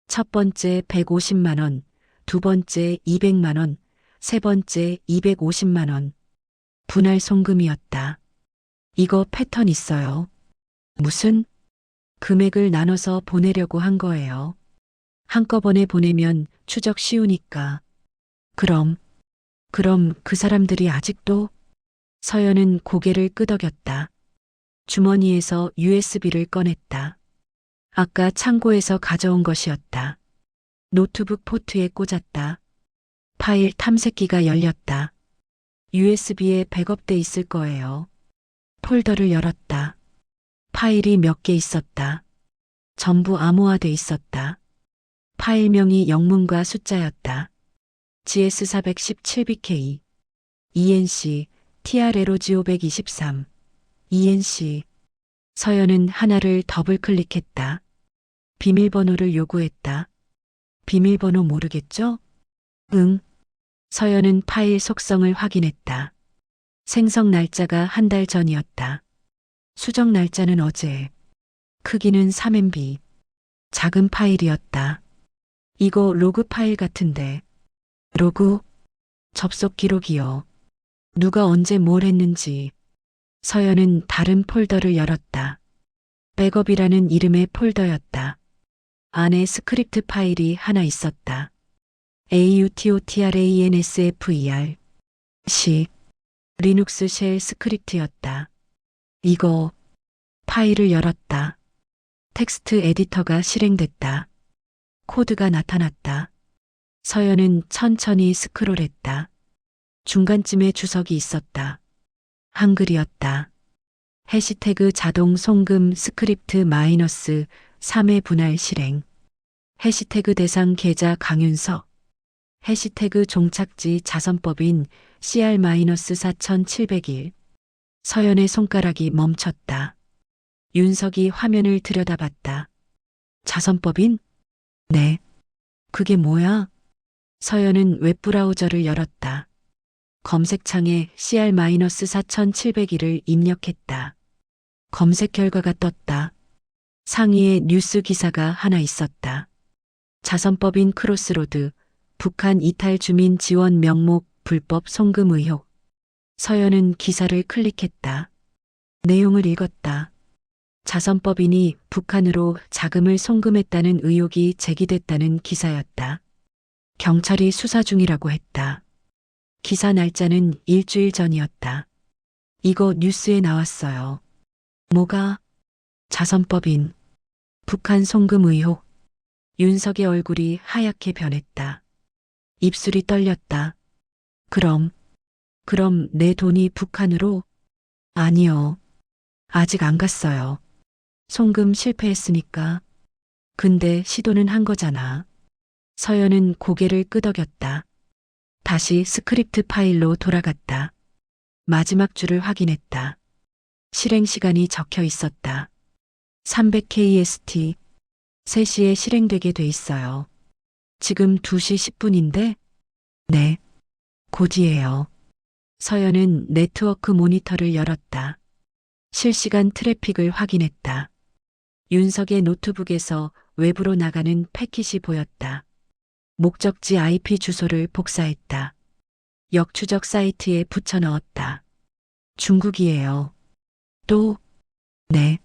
첫 번째 150만 원, 두 번째 200만 원, 세 번째 250만 원. 분할 송금이었다. 이거 패턴 있어요. 무슨? 금액을 나눠서 보내려고 한 거예요. 한꺼번에 보내면 추적 쉬우니까. 그럼 그 사람들이 아직도? 서연은 고개를 끄덕였다. 주머니에서 USB를 꺼냈다. 아까 창고에서 가져온 것이었다. 노트북 포트에 꽂았다. 파일 탐색기가 열렸다. USB에 백업돼 있을 거예요. 폴더를 열었다. 파일이 몇 개 있었다. 전부 암호화돼 있었다. 파일명이 영문과 숫자였다. GS417BK, ENC, TRLOG 523, ENC. 서연은 하나를 더블 클릭했다. 비밀번호를 요구했다. 비밀번호 모르겠죠? 응. 서연은 파일 속성을 확인했다. 생성 날짜가 한 달 전이었다. 수정 날짜는 어제. 크기는 3MB. 작은 파일이었다. 이거 로그 파일 같은데. 로그? 접속 기록이요. 누가 언제 뭘 했는지. 서연은 다른 폴더를 열었다. 백업이라는 이름의 폴더였다. 안에 스크립트 파일이 하나 있었다. AUTOTRANSFER. 시. 리눅스 쉘 스크립트였다. 이거. 파일을 열었다. 텍스트 에디터가 실행됐다. 코드가 나타났다. 서연은 천천히 스크롤했다. 중간쯤에 주석이 있었다. 한글이었다. 해시태그 자동 송금 스크립트 마이너스 3회 분할 실행. 해시태그 대상 계좌 강윤석. 해시태그 종착지 자선법인 CR-4701. 서연의 손가락이 멈췄다. 윤석이 화면을 들여다봤다. 자선법인? 네. 그게 뭐야? 서연은 웹브라우저를 열었다. 검색창에 CR-4701을 입력했다. 검색 결과가 떴다. 상위에 뉴스 기사가 하나 있었다. 자선법인 크로스로드, 북한 이탈 주민 지원 명목 불법 송금 의혹. 서연은 기사를 클릭했다. 내용을 읽었다. 자선법인이 북한으로 자금을 송금했다는 의혹이 제기됐다는 기사였다. 경찰이 수사 중이라고 했다. 기사 날짜는 일주일 전이었다. 이거 뉴스에 나왔어요. 뭐가? 자선법인. 북한 송금 의혹. 윤석의 얼굴이 하얗게 변했다. 입술이 떨렸다. 그럼 내 돈이 북한으로? 아니요. 아직 안 갔어요. 송금 실패했으니까. 근데 시도는 한 거잖아. 서연은 고개를 끄덕였다. 다시 스크립트 파일로 돌아갔다. 마지막 줄을 확인했다. 실행 시간이 적혀 있었다. 300KST. 3시에 실행되게 돼 있어요. 지금 2시 10분인데? 네. 곧이에요. 서연은 네트워크 모니터를 열었다. 실시간 트래픽을 확인했다. 윤석의 노트북에서 외부로 나가는 패킷이 보였다. 목적지 IP 주소를 복사했다. 역추적 사이트에 붙여 넣었다. 중국이에요. 또? 네.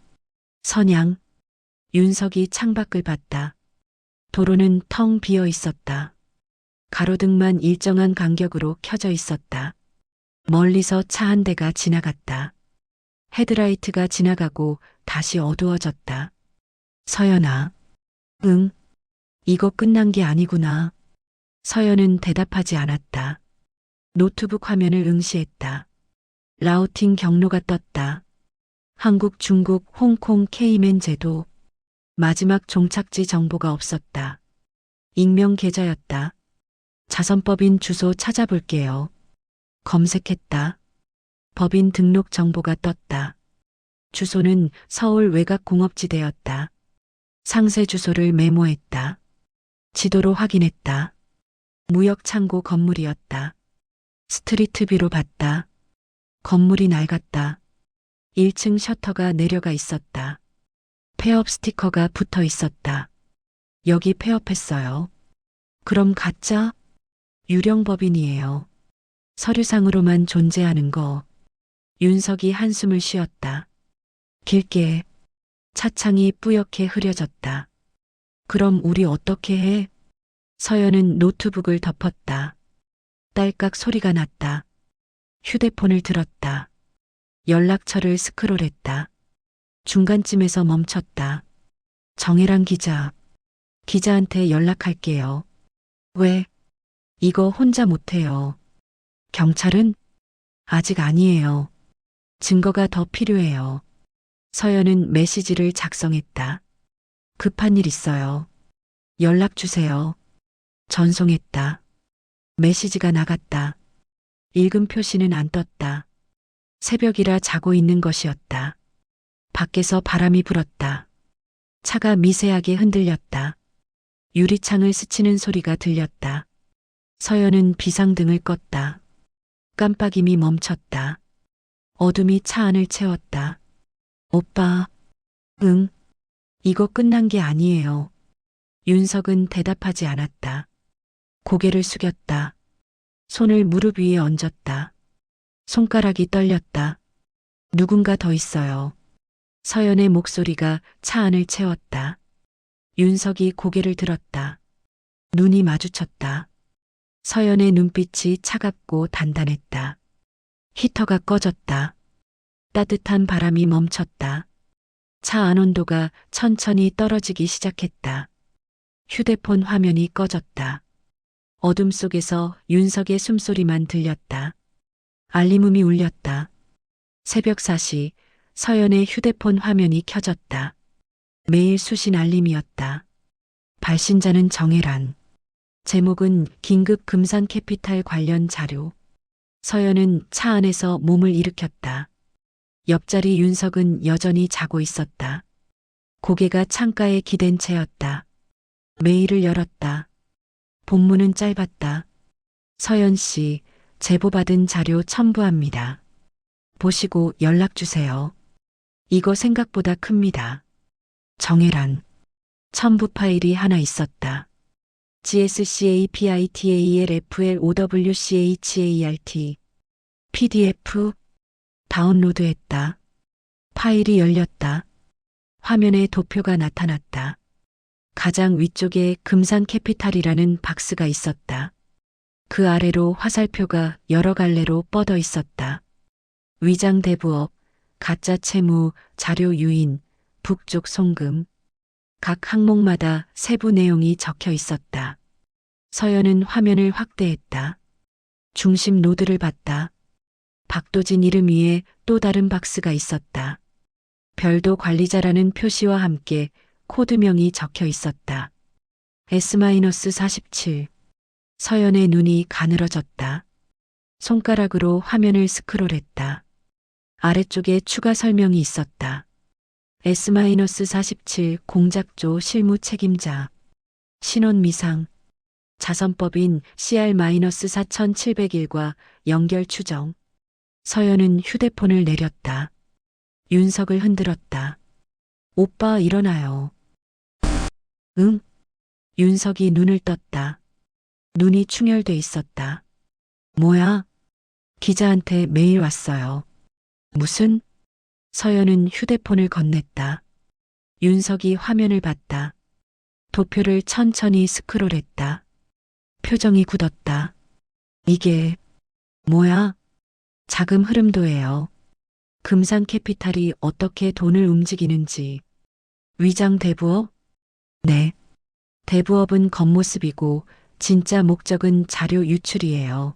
선양. 윤석이 창밖을 봤다. 도로는 텅 비어 있었다. 가로등만 일정한 간격으로 켜져 있었다. 멀리서 차 한 대가 지나갔다. 헤드라이트가 지나가고 다시 어두워졌다. 서연아. 응. 이거 끝난 게 아니구나. 서연은 대답하지 않았다. 노트북 화면을 응시했다. 라우팅 경로가 떴다. 한국, 중국, 홍콩, 케이맨 제도. 마지막 종착지 정보가 없었다. 익명 계좌였다. 자선법인 주소 찾아볼게요. 검색했다. 법인 등록 정보가 떴다. 주소는 서울 외곽공업지대였다. 상세 주소를 메모했다. 지도로 확인했다. 무역 창고 건물이었다. 스트리트뷰로 봤다. 건물이 낡았다. 1층 셔터가 내려가 있었다. 폐업 스티커가 붙어 있었다. 여기 폐업했어요. 그럼 가짜? 유령 법인이에요. 서류상으로만 존재하는 거. 윤석이 한숨을 쉬었다. 길게. 차창이 뿌옇게 흐려졌다. 그럼 우리 어떻게 해? 서연은 노트북을 덮었다. 딸깍 소리가 났다. 휴대폰을 들었다. 연락처를 스크롤했다. 중간쯤에서 멈췄다. 정혜란 기자. 기자한테 연락할게요. 왜? 이거 혼자 못해요. 경찰은? 아직 아니에요. 증거가 더 필요해요. 서연은 메시지를 작성했다. 급한 일 있어요. 연락 주세요. 전송했다. 메시지가 나갔다. 읽음 표시는 안 떴다. 새벽이라 자고 있는 것이었다. 밖에서 바람이 불었다. 차가 미세하게 흔들렸다. 유리창을 스치는 소리가 들렸다. 서연은 비상등을 껐다. 깜빡임이 멈췄다. 어둠이 차 안을 채웠다. 오빠. 응. 이거 끝난 게 아니에요. 윤석은 대답하지 않았다. 고개를 숙였다. 손을 무릎 위에 얹었다. 손가락이 떨렸다. 누군가 더 있어요. 서연의 목소리가 차 안을 채웠다. 윤석이 고개를 들었다. 눈이 마주쳤다. 서연의 눈빛이 차갑고 단단했다. 히터가 꺼졌다. 따뜻한 바람이 멈췄다. 차 안 온도가 천천히 떨어지기 시작했다. 휴대폰 화면이 꺼졌다. 어둠 속에서 윤석의 숨소리만 들렸다. 알림음이 울렸다. 새벽 4시 서연의 휴대폰 화면이 켜졌다. 매일 수신 알림이었다. 발신자는 정혜란. 제목은 긴급 금산 캐피탈 관련 자료. 서연은 차 안에서 몸을 일으켰다. 옆자리 윤석은 여전히 자고 있었다. 고개가 창가에 기댄 채였다. 메일을 열었다. 본문은 짧았다. 서연 씨, 제보받은 자료 첨부합니다. 보시고 연락 주세요. 이거 생각보다 큽니다. 정혜란. 첨부 파일이 하나 있었다. GSCAPITALFLOWCHART PDF 다운로드했다. 파일이 열렸다. 화면에 도표가 나타났다. 가장 위쪽에 금산 캐피탈이라는 박스가 있었다. 그 아래로 화살표가 여러 갈래로 뻗어 있었다. 위장 대부업, 가짜 채무, 자료 유인, 북쪽 송금. 각 항목마다 세부 내용이 적혀 있었다. 서연은 화면을 확대했다. 중심 노드를 봤다. 박도진 이름 위에 또 다른 박스가 있었다. 별도 관리자라는 표시와 함께 코드명이 적혀 있었다. S-47. 서연의 눈이 가늘어졌다. 손가락으로 화면을 스크롤했다. 아래쪽에 추가 설명이 있었다. S-47 공작조 실무 책임자. 신원 미상. 자선법인 CR-4701과 연결 추정. 서연은 휴대폰을 내렸다. 윤석을 흔들었다. 오빠 일어나요. 응? 윤석이 눈을 떴다. 눈이 충혈돼 있었다. 뭐야? 기자한테 메일 왔어요. 무슨? 서연은 휴대폰을 건넸다. 윤석이 화면을 봤다. 도표를 천천히 스크롤했다. 표정이 굳었다. 이게 뭐야? 자금 흐름도예요. 금산 캐피탈이 어떻게 돈을 움직이는지. 위장 대부업? 네. 대부업은 겉모습이고 진짜 목적은 자료 유출이에요.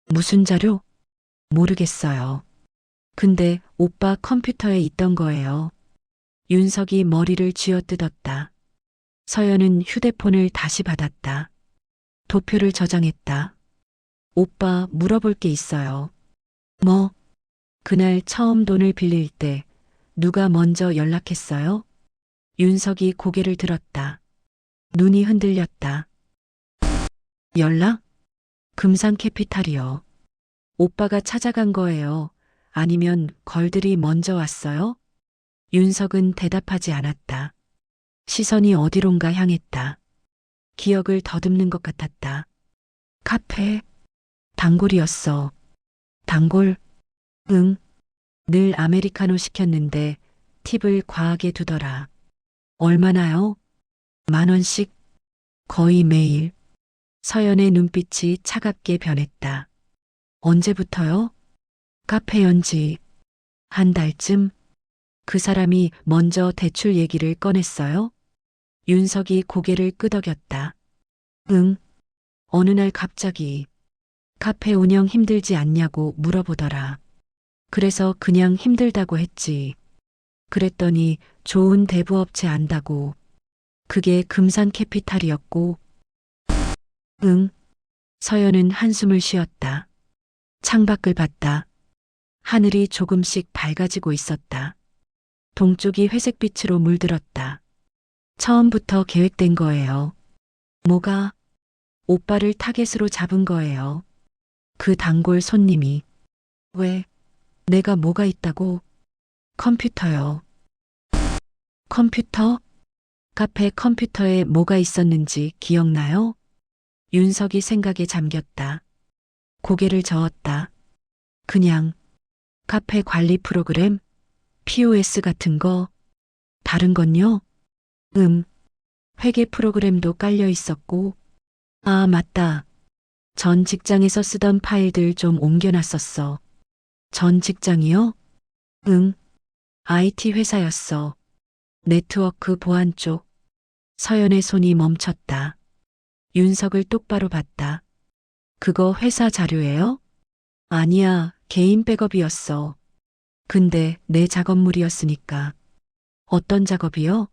무슨 자료? 모르겠어요. 근데 오빠 컴퓨터에 있던 거예요. 윤석이 머리를 쥐어뜯었다. 서연은 휴대폰을 다시 받았다. 도표를 저장했다. 오빠 물어볼 게 있어요. 뭐? 그날 처음 돈을 빌릴 때 누가 먼저 연락했어요? 윤석이 고개를 들었다. 눈이 흔들렸다. 연락? 금상캐피탈이요. 오빠가 찾아간 거예요. 아니면 걸들이 먼저 왔어요? 윤석은 대답하지 않았다. 시선이 어디론가 향했다. 기억을 더듬는 것 같았다. 카페, 단골이었어. 단골? 응. 늘 아메리카노 시켰는데 팁을 과하게 두더라. 얼마나요? 10,000원씩? 거의 매일. 서연의 눈빛이 차갑게 변했다. 언제부터요? 카페 연지 한 달쯤? 그 사람이 먼저 대출 얘기를 꺼냈어요? 윤석이 고개를 끄덕였다. 응. 어느 날 갑자기 카페 운영 힘들지 않냐고 물어보더라. 그래서 그냥 힘들다고 했지. 그랬더니 좋은 대부업체 안다고. 그게 금산캐피탈이었고. 응. 서연은 한숨을 쉬었다. 창밖을 봤다. 하늘이 조금씩 밝아지고 있었다. 동쪽이 회색빛으로 물들었다. 처음부터 계획된 거예요. 뭐가? 오빠를 타겟으로 잡은 거예요. 그 단골 손님이. 왜? 내가 뭐가 있다고? 컴퓨터요. 컴퓨터? 카페 컴퓨터에 뭐가 있었는지 기억나요? 윤석이 생각에 잠겼다. 고개를 저었다. 그냥 카페 관리 프로그램? POS 같은 거? 다른 건요? 회계 프로그램도 깔려 있었고. 아, 맞다. 전 직장에서 쓰던 파일들 좀 옮겨놨었어. 전 직장이요? 응. IT 회사였어. 네트워크 보안 쪽. 서연의 손이 멈췄다. 윤석을 똑바로 봤다. 그거 회사 자료예요? 아니야, 개인 백업이었어. 근데 내 작업물이었으니까. 어떤 작업이요?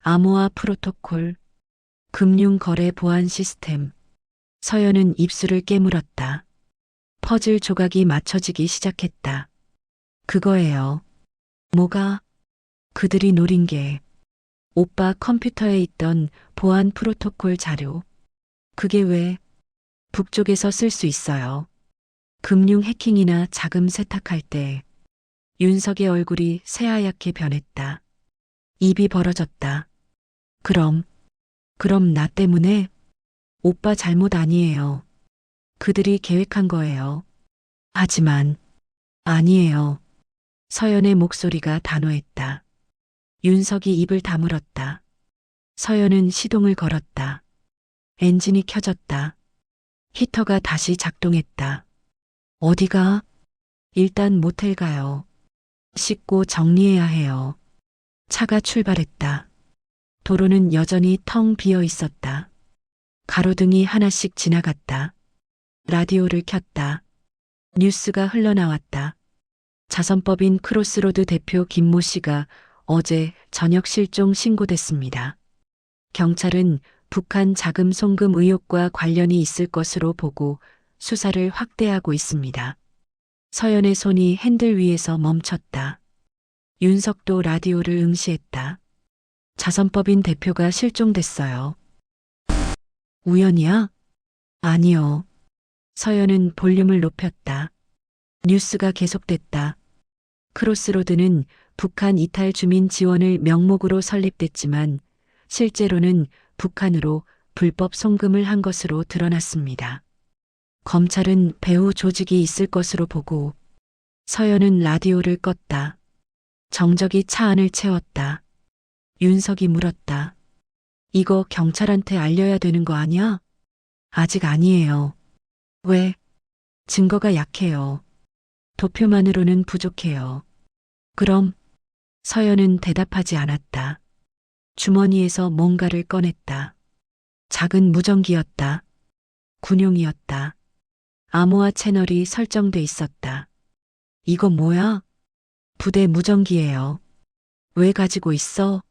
암호화 프로토콜, 금융거래 보안 시스템. 서연은 입술을 깨물었다. 퍼즐 조각이 맞춰지기 시작했다. 그거예요. 뭐가? 그들이 노린 게 오빠 컴퓨터에 있던 보안 프로토콜 자료. 그게 왜 북쪽에서 쓸 수 있어요. 금융 해킹이나 자금 세탁할 때. 윤석의 얼굴이 새하얗게 변했다. 입이 벌어졌다. 그럼 나 때문에? 오빠 잘못 아니에요. 그들이 계획한 거예요. 하지만 아니에요. 서연의 목소리가 단호했다. 윤석이 입을 다물었다. 서연은 시동을 걸었다. 엔진이 켜졌다. 히터가 다시 작동했다. 어디가? 일단 모텔 가요. 씻고 정리해야 해요. 차가 출발했다. 도로는 여전히 텅 비어 있었다. 가로등이 하나씩 지나갔다. 라디오를 켰다. 뉴스가 흘러나왔다. 자선법인 크로스로드 대표 김모 씨가 어제 저녁 실종 신고됐습니다. 경찰은 북한 자금 송금 의혹과 관련이 있을 것으로 보고 수사를 확대하고 있습니다. 서연의 손이 핸들 위에서 멈췄다. 윤석도 라디오를 응시했다. 자선법인 대표가 실종됐어요. 우연이야? 아니요. 서연은 볼륨을 높였다. 뉴스가 계속됐다. 크로스로드는 북한 이탈 주민 지원을 명목으로 설립됐지만 실제로는 북한으로 불법 송금을 한 것으로 드러났습니다. 검찰은 배후 조직이 있을 것으로 보고. 서연은 라디오를 껐다. 정적이 차 안을 채웠다. 윤석이 물었다. 이거 경찰한테 알려야 되는 거 아니야? 아직 아니에요. 왜? 증거가 약해요. 도표만으로는 부족해요. 그럼? 서연은 대답하지 않았다. 주머니에서 뭔가를 꺼냈다. 작은 무전기였다. 군용이었다. 암호화 채널이 설정돼 있었다. 이거 뭐야? 부대 무전기예요. 왜 가지고 있어?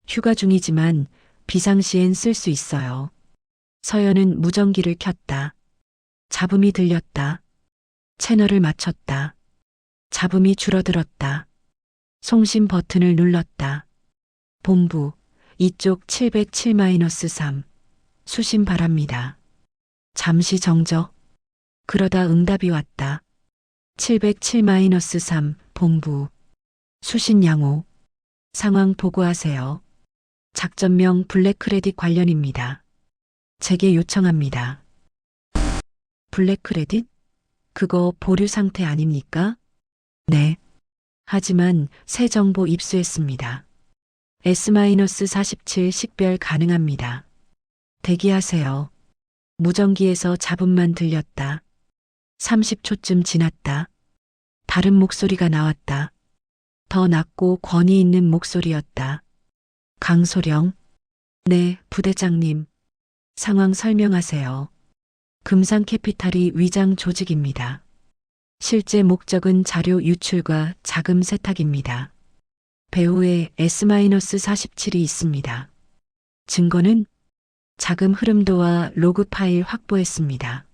휴가 중이지만 비상시엔 쓸 수 있어요. 서연은 무전기를 켰다. 잡음이 들렸다. 채널을 맞췄다. 잡음이 줄어들었다. 송신 버튼을 눌렀다. 본부, 이쪽 707-3. 수신 바랍니다. 잠시 정적. 그러다 응답이 왔다. 707-3, 본부. 수신 양호. 상황 보고하세요. 작전명 블랙 크레딧 관련입니다. 재개 요청합니다. 블랙 크레딧? 그거 보류 상태 아닙니까? 네. 하지만 새 정보 입수했습니다. S-47 식별 가능합니다. 대기하세요. 무전기에서 잡음만 들렸다. 30초쯤 지났다. 다른 목소리가 나왔다. 더 낮고 권위 있는 목소리였다. 강소령. 네, 부대장님. 상황 설명하세요. 금상 캐피탈이 위장 조직입니다. 실제 목적은 자료 유출과 자금 세탁입니다. 배후에 S-47이 있습니다. 증거는 자금 흐름도와 로그 파일 확보했습니다.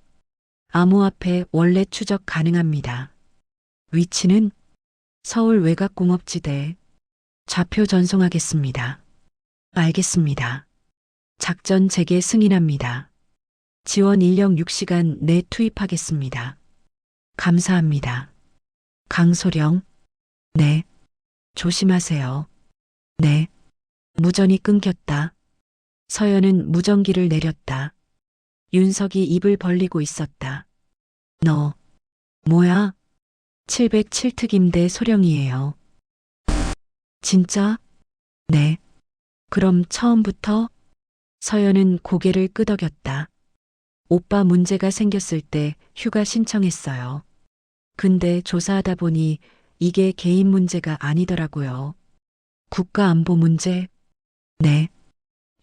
암호화폐 원래 추적 가능합니다. 위치는 서울 외곽공업지대. 좌표 전송하겠습니다. 알겠습니다. 작전 재개 승인합니다. 지원 인력 6시간 내 투입하겠습니다. 감사합니다. 강소령. 네. 조심하세요. 네. 무전이 끊겼다. 서연은 무전기를 내렸다. 윤석이 입을 벌리고 있었다. 너, 뭐야? 707특임대 소령이에요. 진짜? 네. 그럼 처음부터? 서연은 고개를 끄덕였다. 오빠 문제가 생겼을 때 휴가 신청했어요. 근데 조사하다 보니 이게 개인 문제가 아니더라고요. 국가안보 문제? 네.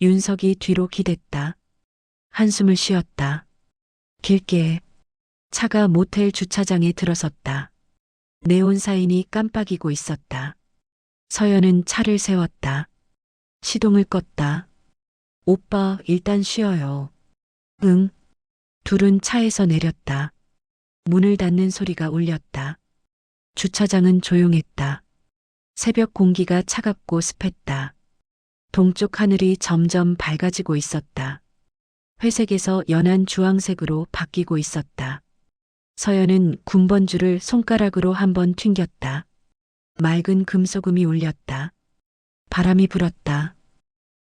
윤석이 뒤로 기댔다. 한숨을 쉬었다. 길게. 차가 모텔 주차장에 들어섰다. 네온 사인이 깜빡이고 있었다. 서연은 차를 세웠다. 시동을 껐다. 오빠 일단 쉬어요. 응. 둘은 차에서 내렸다. 문을 닫는 소리가 울렸다. 주차장은 조용했다. 새벽 공기가 차갑고 습했다. 동쪽 하늘이 점점 밝아지고 있었다. 회색에서 연한 주황색으로 바뀌고 있었다. 서연은 군번줄을 손가락으로 한번 튕겼다. 맑은 금소금이 울렸다. 바람이 불었다.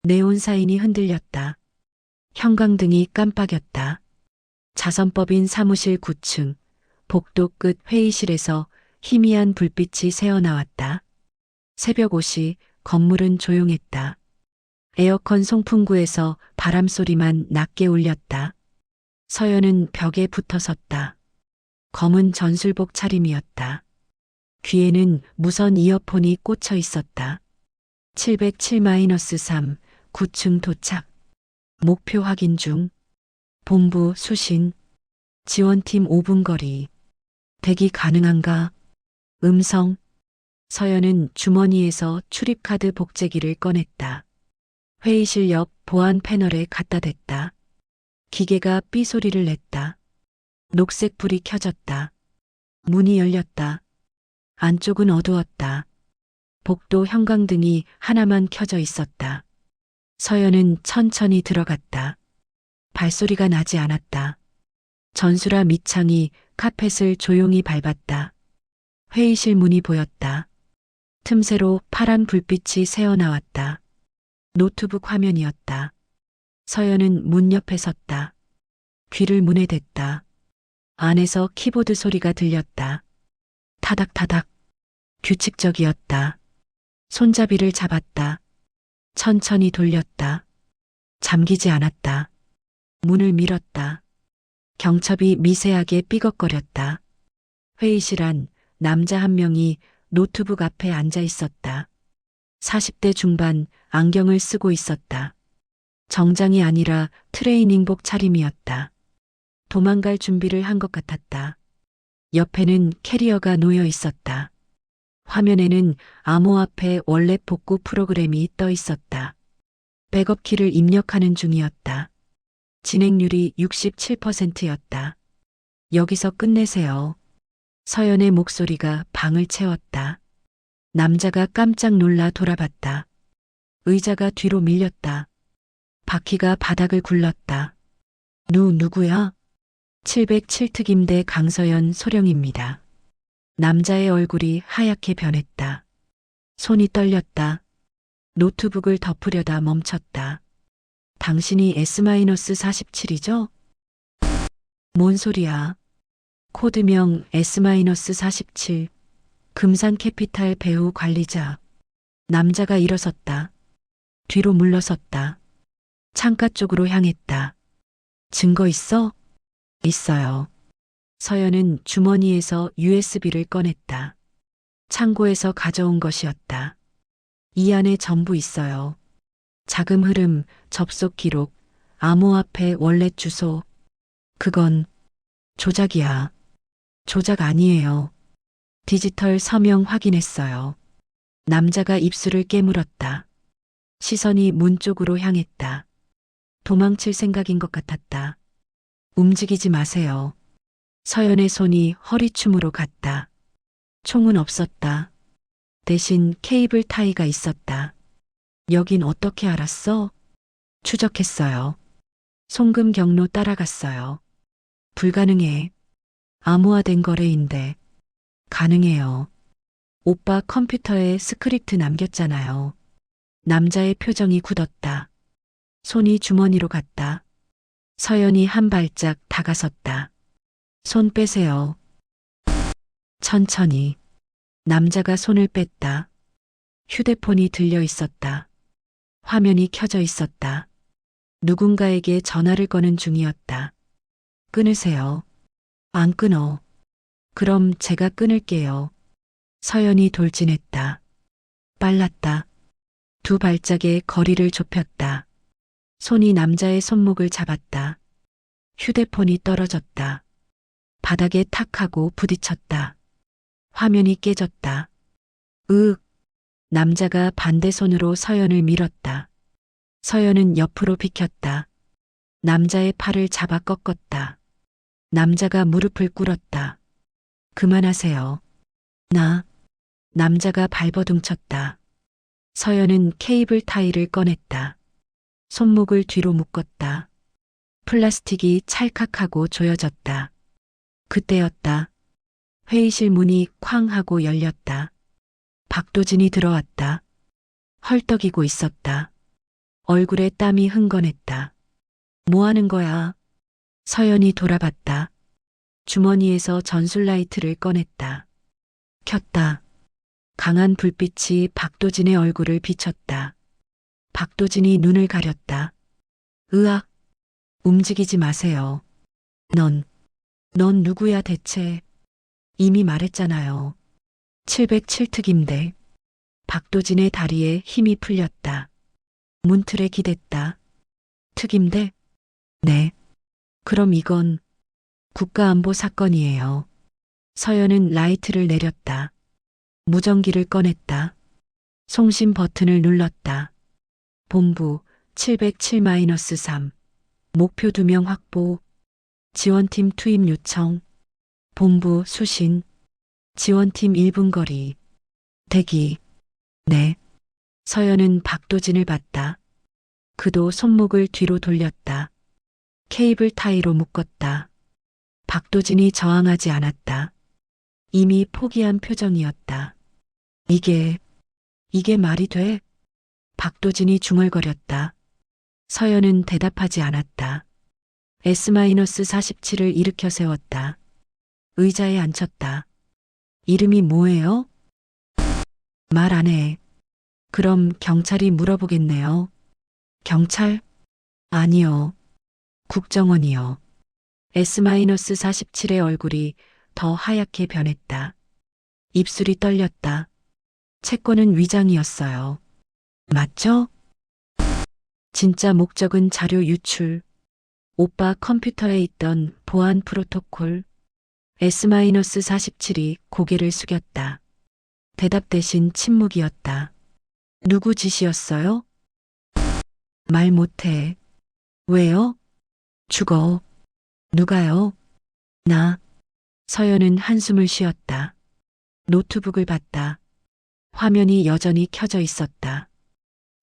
네온 사인이 흔들렸다. 형광등이 깜빡였다. 자선법인 사무실 9층, 복도 끝 회의실에서 희미한 불빛이 새어나왔다. 새벽 5시 건물은 조용했다. 에어컨 송풍구에서 바람 소리만 낮게 울렸다. 서연은 벽에 붙어 섰다. 검은 전술복 차림이었다. 귀에는 무선 이어폰이 꽂혀 있었다. 707-3, 9층 도착. 목표 확인 중. 본부 수신. 지원팀 5분 거리. 대기 가능한가? 음성. 서연은 주머니에서 출입카드 복제기를 꺼냈다. 회의실 옆 보안 패널에 갖다 댔다. 기계가 삐 소리를 냈다. 녹색 불이 켜졌다. 문이 열렸다. 안쪽은 어두웠다. 복도 형광등이 하나만 켜져 있었다. 서연은 천천히 들어갔다. 발소리가 나지 않았다. 전수라 밑창이 카펫을 조용히 밟았다. 회의실 문이 보였다. 틈새로 파란 불빛이 새어나왔다. 노트북 화면이었다. 서연은 문 옆에 섰다. 귀를 문에 댔다. 안에서 키보드 소리가 들렸다. 타닥타닥. 규칙적이었다. 손잡이를 잡았다. 천천히 돌렸다. 잠기지 않았다. 문을 밀었다. 경첩이 미세하게 삐걱거렸다. 회의실 안 남자 한 명이 노트북 앞에 앉아 있었다. 40대 중반, 안경을 쓰고 있었다. 정장이 아니라 트레이닝복 차림이었다. 도망갈 준비를 한 것 같았다. 옆에는 캐리어가 놓여 있었다. 화면에는 암호화폐 월렛 복구 프로그램이 떠 있었다. 백업키를 입력하는 중이었다. 진행률이 67%였다. 여기서 끝내세요. 서연의 목소리가 방을 채웠다. 남자가 깜짝 놀라 돌아봤다. 의자가 뒤로 밀렸다. 바퀴가 바닥을 굴렀다. 누구야? 707특임대 강서연 소령입니다. 남자의 얼굴이 하얗게 변했다. 손이 떨렸다. 노트북을 덮으려다 멈췄다. 당신이 S-47이죠? 뭔 소리야? 코드명 S-47. 금산캐피탈 배후 관리자. 남자가 일어섰다. 뒤로 물러섰다. 창가 쪽으로 향했다. 증거 있어? 있어요. 서연은 주머니에서 USB를 꺼냈다. 창고에서 가져온 것이었다. 이 안에 전부 있어요. 자금 흐름, 접속 기록, 암호화폐 월렛 주소. 그건 조작이야. 조작 아니에요. 디지털 서명 확인했어요. 남자가 입술을 깨물었다. 시선이 문 쪽으로 향했다. 도망칠 생각인 것 같았다. 움직이지 마세요. 서연의 손이 허리춤으로 갔다. 총은 없었다. 대신 케이블 타이가 있었다. 여긴 어떻게 알았어? 추적했어요. 송금 경로 따라갔어요. 불가능해. 암호화된 거래인데. 가능해요. 오빠 컴퓨터에 스크립트 남겼잖아요. 남자의 표정이 굳었다. 손이 주머니로 갔다. 서연이 한 발짝 다가섰다. 손 빼세요. 천천히. 남자가 손을 뺐다. 휴대폰이 들려 있었다. 화면이 켜져 있었다. 누군가에게 전화를 거는 중이었다. 끊으세요. 안 끊어. 그럼 제가 끊을게요. 서연이 돌진했다. 빨랐다. 두 발짝의 거리를 좁혔다. 손이 남자의 손목을 잡았다. 휴대폰이 떨어졌다. 바닥에 탁 하고 부딪혔다. 화면이 깨졌다. 으윽. 남자가 반대 손으로 서연을 밀었다. 서연은 옆으로 비켰다. 남자의 팔을 잡아 꺾었다. 남자가 무릎을 꿇었다. 그만하세요. 남자가 발버둥쳤다. 서연은 케이블 타이를 꺼냈다. 손목을 뒤로 묶었다. 플라스틱이 찰칵하고 조여졌다. 그때였다. 회의실 문이 쾅 하고 열렸다. 박도진이 들어왔다. 헐떡이고 있었다. 얼굴에 땀이 흥건했다. 뭐 하는 거야? 서연이 돌아봤다. 주머니에서 전술 라이트를 꺼냈다. 켰다. 강한 불빛이 박도진의 얼굴을 비쳤다. 박도진이 눈을 가렸다. 으악! 움직이지 마세요. 넌 누구야 대체? 이미 말했잖아요. 707특임대. 박도진의 다리에 힘이 풀렸다. 문틀에 기댔다. 특임대? 네. 그럼 이건 국가안보 사건이에요. 서연은 라이트를 내렸다. 무전기를 꺼냈다. 송신 버튼을 눌렀다. 본부 707-3. 목표 2명 확보. 지원팀 투입 요청. 본부 수신. 지원팀 1분 거리. 대기. 네. 서연은 박도진을 봤다. 그도 손목을 뒤로 돌렸다. 케이블 타이로 묶었다. 박도진이 저항하지 않았다. 이미 포기한 표정이었다. 이게 말이 돼? 박도진이 중얼거렸다. 서연은 대답하지 않았다. S-47을 일으켜 세웠다. 의자에 앉혔다. 이름이 뭐예요? 말 안 해. 그럼 경찰이 물어보겠네요. 경찰? 아니요. 국정원이요. S-47의 얼굴이 더 하얗게 변했다. 입술이 떨렸다. 채권은 위장이었어요. 맞죠? 진짜 목적은 자료 유출. 오빠 컴퓨터에 있던 보안 프로토콜. S-47이 고개를 숙였다. 대답 대신 침묵이었다. 누구 짓이었어요? 말 못해. 왜요? 죽어. 누가요? 나. 서연은 한숨을 쉬었다. 노트북을 봤다. 화면이 여전히 켜져 있었다.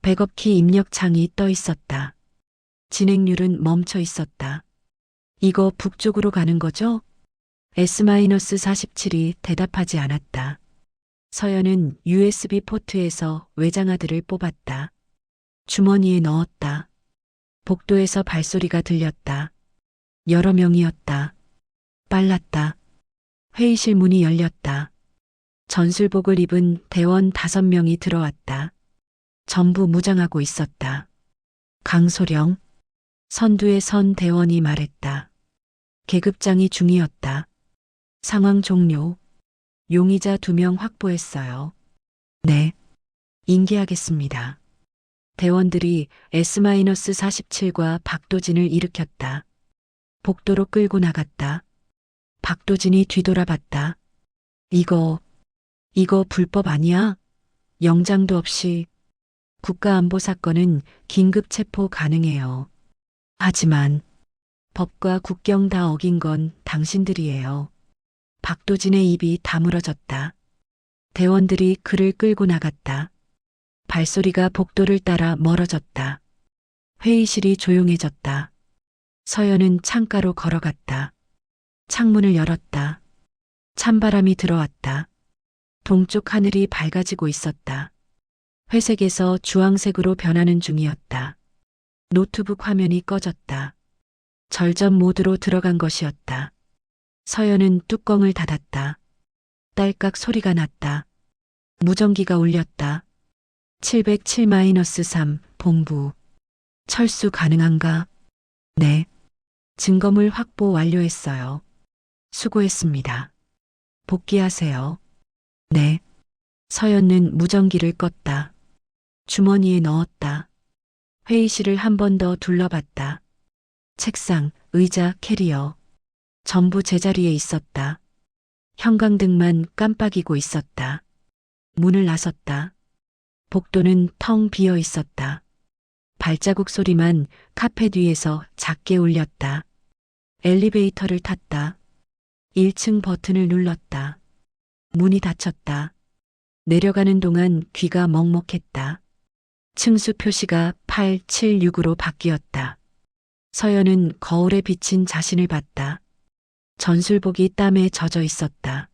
백업키 입력창이 떠 있었다. 진행률은 멈춰 있었다. 이거 북쪽으로 가는 거죠? S-47이 대답하지 않았다. 서연은 USB 포트에서 외장하드를 뽑았다. 주머니에 넣었다. 복도에서 발소리가 들렸다. 여러 명이었다. 빨랐다. 회의실 문이 열렸다. 전술복을 입은 대원 5명이 들어왔다. 전부 무장하고 있었다. 강소령, 선두에 선 대원이 말했다. 계급장이 중이었다. 상황 종료. 용의자 2명 확보했어요. 네. 인계하겠습니다. 대원들이 S-47과 박도진을 일으켰다. 복도로 끌고 나갔다. 박도진이 뒤돌아봤다. 이거 불법 아니야? 영장도 없이. 국가안보 사건은 긴급 체포 가능해요. 하지만 법과 국경 다 어긴 건 당신들이에요. 박도진의 입이 다물어졌다. 대원들이 그를 끌고 나갔다. 발소리가 복도를 따라 멀어졌다. 회의실이 조용해졌다. 서연은 창가로 걸어갔다. 창문을 열었다. 찬바람이 들어왔다. 동쪽 하늘이 밝아지고 있었다. 회색에서 주황색으로 변하는 중이었다. 노트북 화면이 꺼졌다. 절전 모드로 들어간 것이었다. 서연은 뚜껑을 닫았다. 딸깍 소리가 났다. 무전기가 울렸다. 707-3 본부. 철수 가능한가? 네. 증거물 확보 완료했어요. 수고했습니다. 복귀하세요. 네. 서연은 무전기를 껐다. 주머니에 넣었다. 회의실을 한 번 더 둘러봤다. 책상, 의자, 캐리어. 전부 제자리에 있었다. 형광등만 깜빡이고 있었다. 문을 나섰다. 복도는 텅 비어 있었다. 발자국 소리만 카페 뒤에서 작게 울렸다. 엘리베이터를 탔다. 1층 버튼을 눌렀다. 문이 닫혔다. 내려가는 동안 귀가 먹먹했다. 층수 표시가 876으로 바뀌었다. 서연은 거울에 비친 자신을 봤다. 전술복이 땀에 젖어 있었다.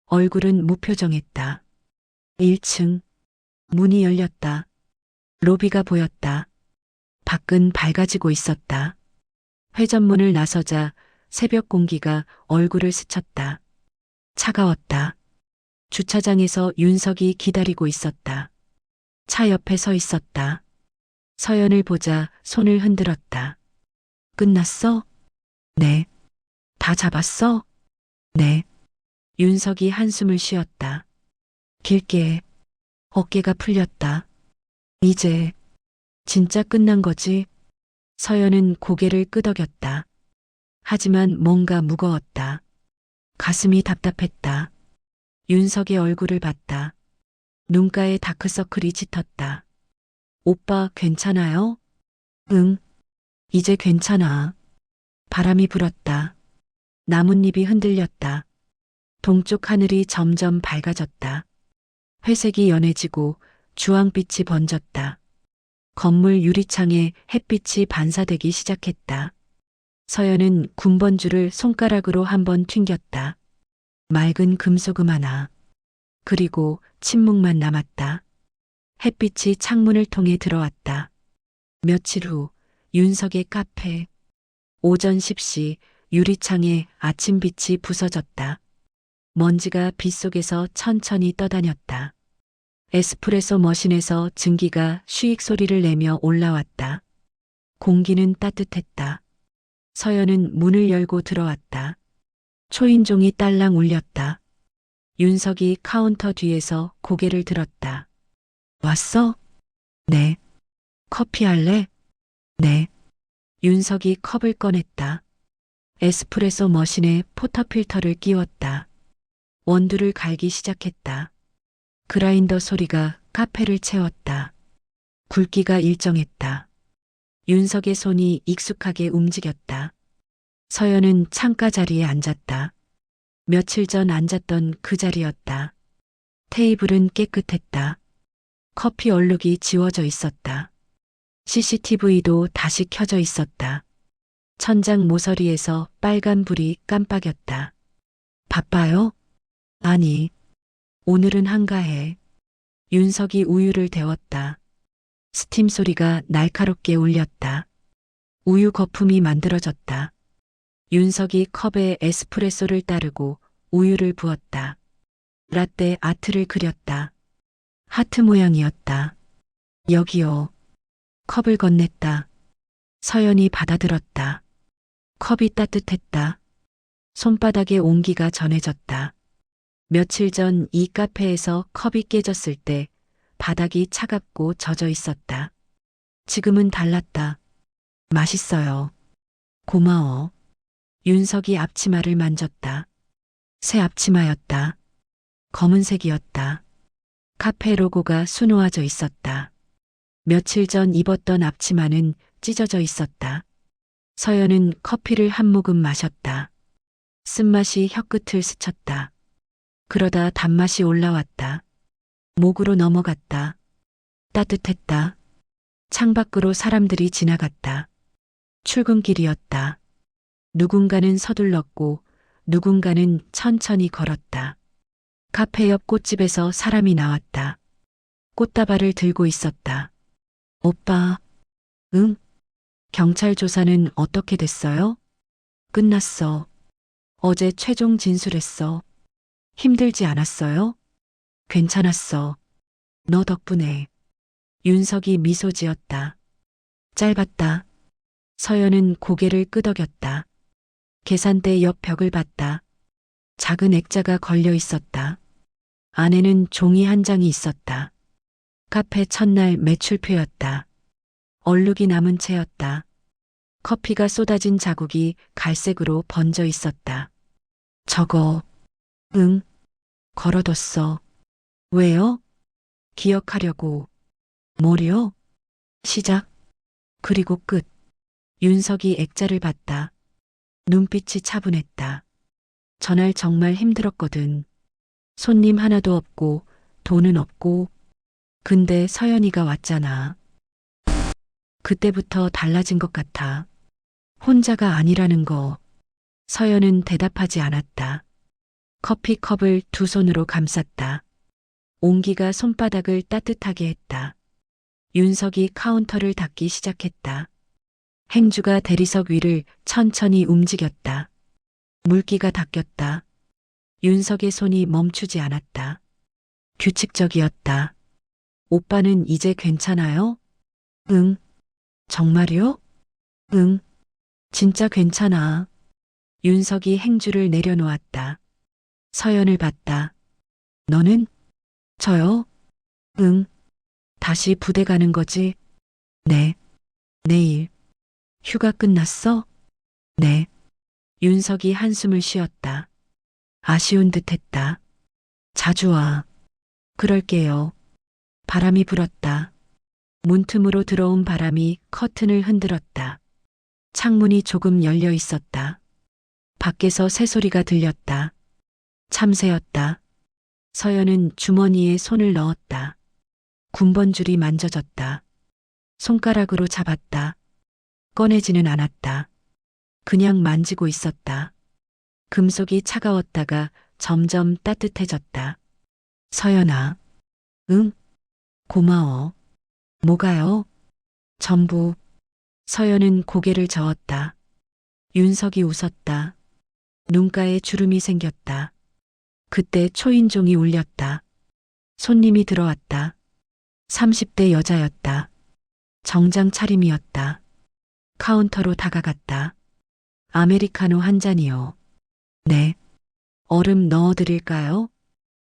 얼굴은 무표정했다. 1층. 문이 열렸다. 로비가 보였다. 밖은 밝아지고 있었다. 회전문을 나서자 새벽 공기가 얼굴을 스쳤다. 차가웠다. 주차장에서 윤석이 기다리고 있었다. 차 옆에 서 있었다. 서연을 보자 손을 흔들었다. 끝났어? 네. 다 잡았어? 네. 윤석이 한숨을 쉬었다. 길게. 어깨가 풀렸다. 이제 진짜 끝난 거지? 서연은 고개를 끄덕였다. 하지만 뭔가 무거웠다. 가슴이 답답했다. 윤석의 얼굴을 봤다. 눈가에 다크서클이 짙었다. 오빠 괜찮아요? 응. 이제 괜찮아. 바람이 불었다. 나뭇잎이 흔들렸다. 동쪽 하늘이 점점 밝아졌다. 회색이 연해지고 주황빛이 번졌다. 건물 유리창에 햇빛이 반사되기 시작했다. 서연은 군번줄을 손가락으로 한번 튕겼다. 맑은 금소금 하나. 그리고 침묵만 남았다. 햇빛이 창문을 통해 들어왔다. 며칠 후 윤석의 카페. 오전 10시 유리창에 아침빛이 부서졌다. 먼지가 빗속에서 천천히 떠다녔다. 에스프레소 머신에서 증기가 쉬익 소리를 내며 올라왔다. 공기는 따뜻했다. 서연은 문을 열고 들어왔다. 초인종이 딸랑 울렸다. 윤석이 카운터 뒤에서 고개를 들었다. 왔어? 네. 커피 할래? 네. 윤석이 컵을 꺼냈다. 에스프레소 머신에 포터필터를 끼웠다. 원두를 갈기 시작했다. 그라인더 소리가 카페를 채웠다. 굵기가 일정했다. 윤석의 손이 익숙하게 움직였다. 서연은 창가 자리에 앉았다. 며칠 전 앉았던 그 자리였다. 테이블은 깨끗했다. 커피 얼룩이 지워져 있었다. CCTV도 다시 켜져 있었다. 천장 모서리에서 빨간 불이 깜빡였다. 바빠요? 아니, 오늘은 한가해. 윤석이 우유를 데웠다. 스팀 소리가 날카롭게 울렸다. 우유 거품이 만들어졌다. 윤석이 컵에 에스프레소를 따르고 우유를 부었다. 라떼 아트를 그렸다. 하트 모양이었다. 여기요. 컵을 건넸다. 서연이 받아들었다. 컵이 따뜻했다. 손바닥에 온기가 전해졌다. 며칠 전 이 카페에서 컵이 깨졌을 때 바닥이 차갑고 젖어 있었다. 지금은 달랐다. 맛있어요. 고마워. 윤석이 앞치마를 만졌다. 새 앞치마였다. 검은색이었다. 카페 로고가 수놓아져 있었다. 며칠 전 입었던 앞치마는 찢어져 있었다. 서연은 커피를 한 모금 마셨다. 쓴맛이 혀끝을 스쳤다. 그러다 단맛이 올라왔다. 목으로 넘어갔다. 따뜻했다. 창밖으로 사람들이 지나갔다. 출근길이었다. 누군가는 서둘렀고 누군가는 천천히 걸었다. 카페 옆 꽃집에서 사람이 나왔다. 꽃다발을 들고 있었다. 오빠, 응? 경찰 조사는 어떻게 됐어요? 끝났어. 어제 최종 진술했어. 힘들지 않았어요? 괜찮았어. 너 덕분에. 윤석이 미소 지었다. 짧았다. 서연은 고개를 끄덕였다. 계산대 옆 벽을 봤다. 작은 액자가 걸려 있었다. 안에는 종이 한 장이 있었다. 카페 첫날 매출표였다. 얼룩이 남은 채였다. 커피가 쏟아진 자국이 갈색으로 번져 있었다. 저거, 응, 걸어뒀어. 왜요? 기억하려고. 뭐요? 시작. 그리고 끝. 윤석이 액자를 봤다. 눈빛이 차분했다. 전날 정말 힘들었거든. 손님 하나도 없고 돈은 없고. 근데 서연이가 왔잖아. 그때부터 달라진 것 같아. 혼자가 아니라는 거. 서연은 대답하지 않았다. 커피컵을 두 손으로 감쌌다. 온기가 손바닥을 따뜻하게 했다. 윤석이 카운터를 닦기 시작했다. 행주가 대리석 위를 천천히 움직였다. 물기가 닦였다. 윤석의 손이 멈추지 않았다. 규칙적이었다. 오빠는 이제 괜찮아요? 응. 정말요? 응. 진짜 괜찮아. 윤석이 행주를 내려놓았다. 서연을 봤다. 너는? 저요? 응. 다시 부대 가는 거지? 네. 내일. 휴가 끝났어? 네. 윤석이 한숨을 쉬었다. 아쉬운 듯 했다. 자주 와. 그럴게요. 바람이 불었다. 문틈으로 들어온 바람이 커튼을 흔들었다. 창문이 조금 열려 있었다. 밖에서 새소리가 들렸다. 참새였다. 서연은 주머니에 손을 넣었다. 군번줄이 만져졌다. 손가락으로 잡았다. 꺼내지는 않았다. 그냥 만지고 있었다. 금속이 차가웠다가 점점 따뜻해졌다. 서연아. 응? 고마워. 뭐가요? 전부. 서연은 고개를 저었다. 윤석이 웃었다. 눈가에 주름이 생겼다. 그때 초인종이 울렸다. 손님이 들어왔다. 30대 여자였다. 정장 차림이었다. 카운터로 다가갔다. 아메리카노 한 잔이요. 네. 얼음 넣어드릴까요?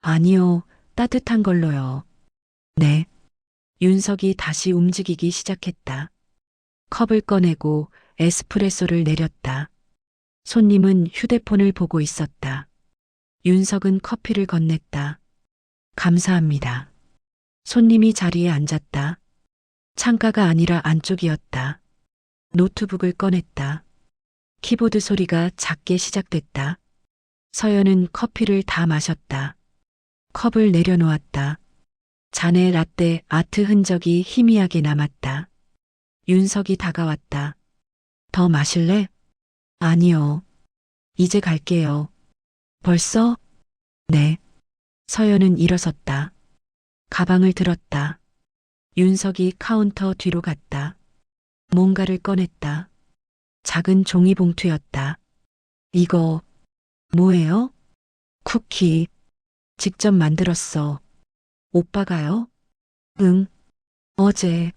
아니요. 따뜻한 걸로요. 네. 윤석이 다시 움직이기 시작했다. 컵을 꺼내고 에스프레소를 내렸다. 손님은 휴대폰을 보고 있었다. 윤석은 커피를 건넸다. 감사합니다. 손님이 자리에 앉았다. 창가가 아니라 안쪽이었다. 노트북을 꺼냈다. 키보드 소리가 작게 시작됐다. 서연은 커피를 다 마셨다. 컵을 내려놓았다. 잔에 라떼 아트 흔적이 희미하게 남았다. 윤석이 다가왔다. 더 마실래? 아니요. 이제 갈게요. 벌써? 네. 서연은 일어섰다. 가방을 들었다. 윤석이 카운터 뒤로 갔다. 뭔가를 꺼냈다. 작은 종이 봉투였다. 이거 뭐예요? 쿠키. 직접 만들었어. 오빠가요? 응. 어제.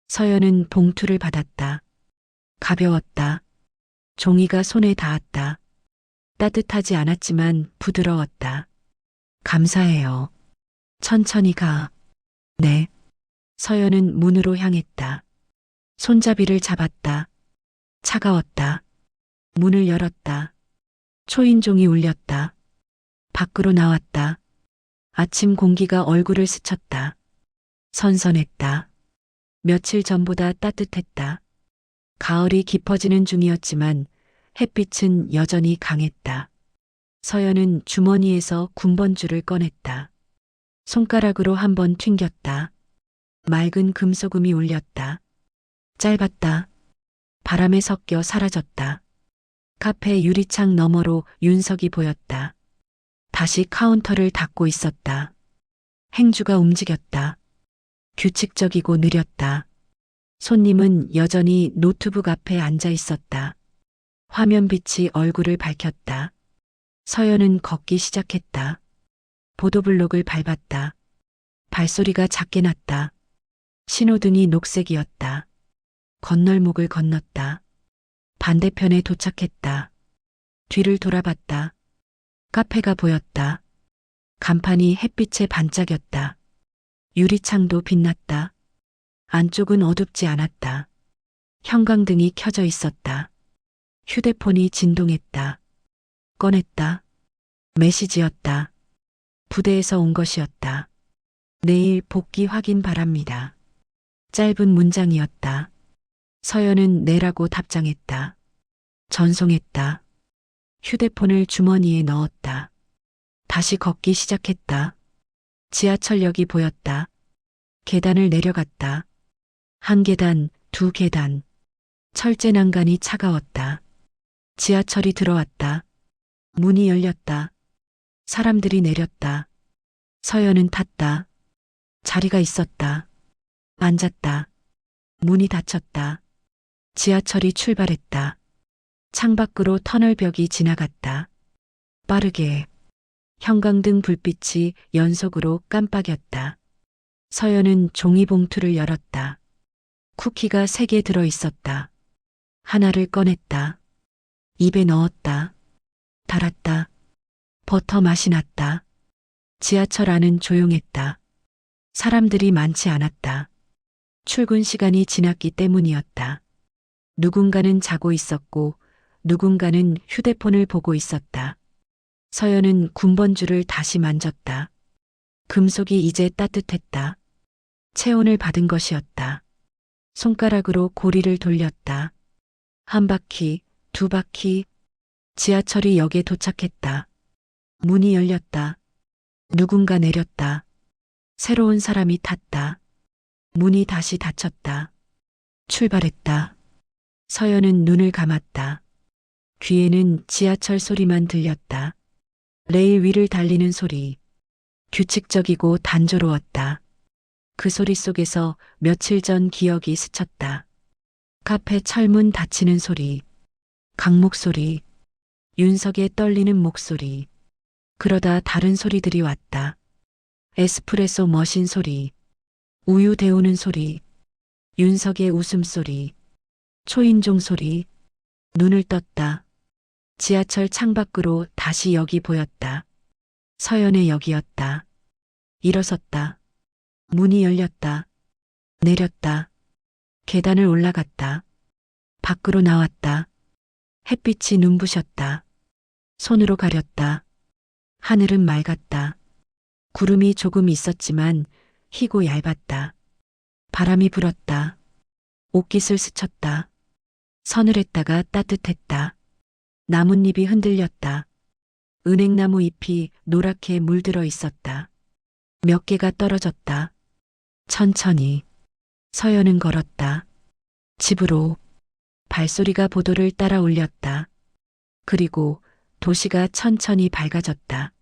서연은 봉투를 받았다. 가벼웠다. 종이가 손에 닿았다. 따뜻하지 않았지만 부드러웠다. 감사해요. 천천히 가. 네. 서연은 문으로 향했다. 손잡이를 잡았다. 차가웠다. 문을 열었다. 초인종이 울렸다. 밖으로 나왔다. 아침 공기가 얼굴을 스쳤다. 선선했다. 며칠 전보다 따뜻했다. 가을이 깊어지는 중이었지만 햇빛은 여전히 강했다. 서연은 주머니에서 군번줄을 꺼냈다. 손가락으로 한번 튕겼다. 맑은 금소금이 울렸다. 짧았다. 바람에 섞여 사라졌다. 카페 유리창 너머로 윤석이 보였다. 다시 카운터를 닫고 있었다. 행주가 움직였다. 규칙적이고 느렸다. 손님은 여전히 노트북 앞에 앉아 있었다. 화면빛이 얼굴을 밝혔다. 서연은 걷기 시작했다. 보도블록을 밟았다. 발소리가 작게 났다. 신호등이 녹색이었다. 건널목을 건넜다. 반대편에 도착했다. 뒤를 돌아봤다. 카페가 보였다. 간판이 햇빛에 반짝였다. 유리창도 빛났다. 안쪽은 어둡지 않았다. 형광등이 켜져 있었다. 휴대폰이 진동했다. 꺼냈다. 메시지였다. 부대에서 온 것이었다. 내일 복귀 확인 바랍니다. 짧은 문장이었다. 서연은 네라고 답장했다. 전송했다. 휴대폰을 주머니에 넣었다. 다시 걷기 시작했다. 지하철역이 보였다. 계단을 내려갔다. 한 계단, 두 계단. 철제 난간이 차가웠다. 지하철이 들어왔다. 문이 열렸다. 사람들이 내렸다. 서연은 탔다. 자리가 있었다. 앉았다. 문이 닫혔다. 지하철이 출발했다. 창밖으로 터널벽이 지나갔다. 빠르게 형광등 불빛이 연속으로 깜빡였다. 서연은 종이봉투를 열었다. 쿠키가 3개 들어 있었다. 하나를 꺼냈다. 입에 넣었다. 달았다. 버터 맛이 났다. 지하철 안은 조용했다. 사람들이 많지 않았다. 출근 시간이 지났기 때문이었다. 누군가는 자고 있었고 누군가는 휴대폰을 보고 있었다. 서연은 군번줄을 다시 만졌다. 금속이 이제 따뜻했다. 체온을 받은 것이었다. 손가락으로 고리를 돌렸다. 한 바퀴, 두 바퀴. 지하철이 역에 도착했다. 문이 열렸다. 누군가 내렸다. 새로운 사람이 탔다. 문이 다시 닫혔다. 출발했다. 서연은 눈을 감았다. 귀에는 지하철 소리만 들렸다. 레일 위를 달리는 소리. 규칙적이고 단조로웠다. 그 소리 속에서 며칠 전 기억이 스쳤다. 카페 철문 닫히는 소리. 강목 소리. 윤석의 떨리는 목소리. 그러다 다른 소리들이 왔다. 에스프레소 머신 소리. 우유 데우는 소리. 윤석의 웃음소리. 초인종 소리. 눈을 떴다. 지하철 창밖으로 다시 역이 보였다. 서연의 역이었다. 일어섰다. 문이 열렸다. 내렸다. 계단을 올라갔다. 밖으로 나왔다. 햇빛이 눈부셨다. 손으로 가렸다. 하늘은 맑았다. 구름이 조금 있었지만 희고 얇았다. 바람이 불었다. 옷깃을 스쳤다. 서늘했다가 따뜻했다. 나뭇잎이 흔들렸다. 은행나무 잎이 노랗게 물들어 있었다. 몇 개가 떨어졌다. 천천히. 서연은 걸었다. 집으로. 발소리가 보도를 따라 울렸다. 그리고 도시가 천천히 밝아졌다.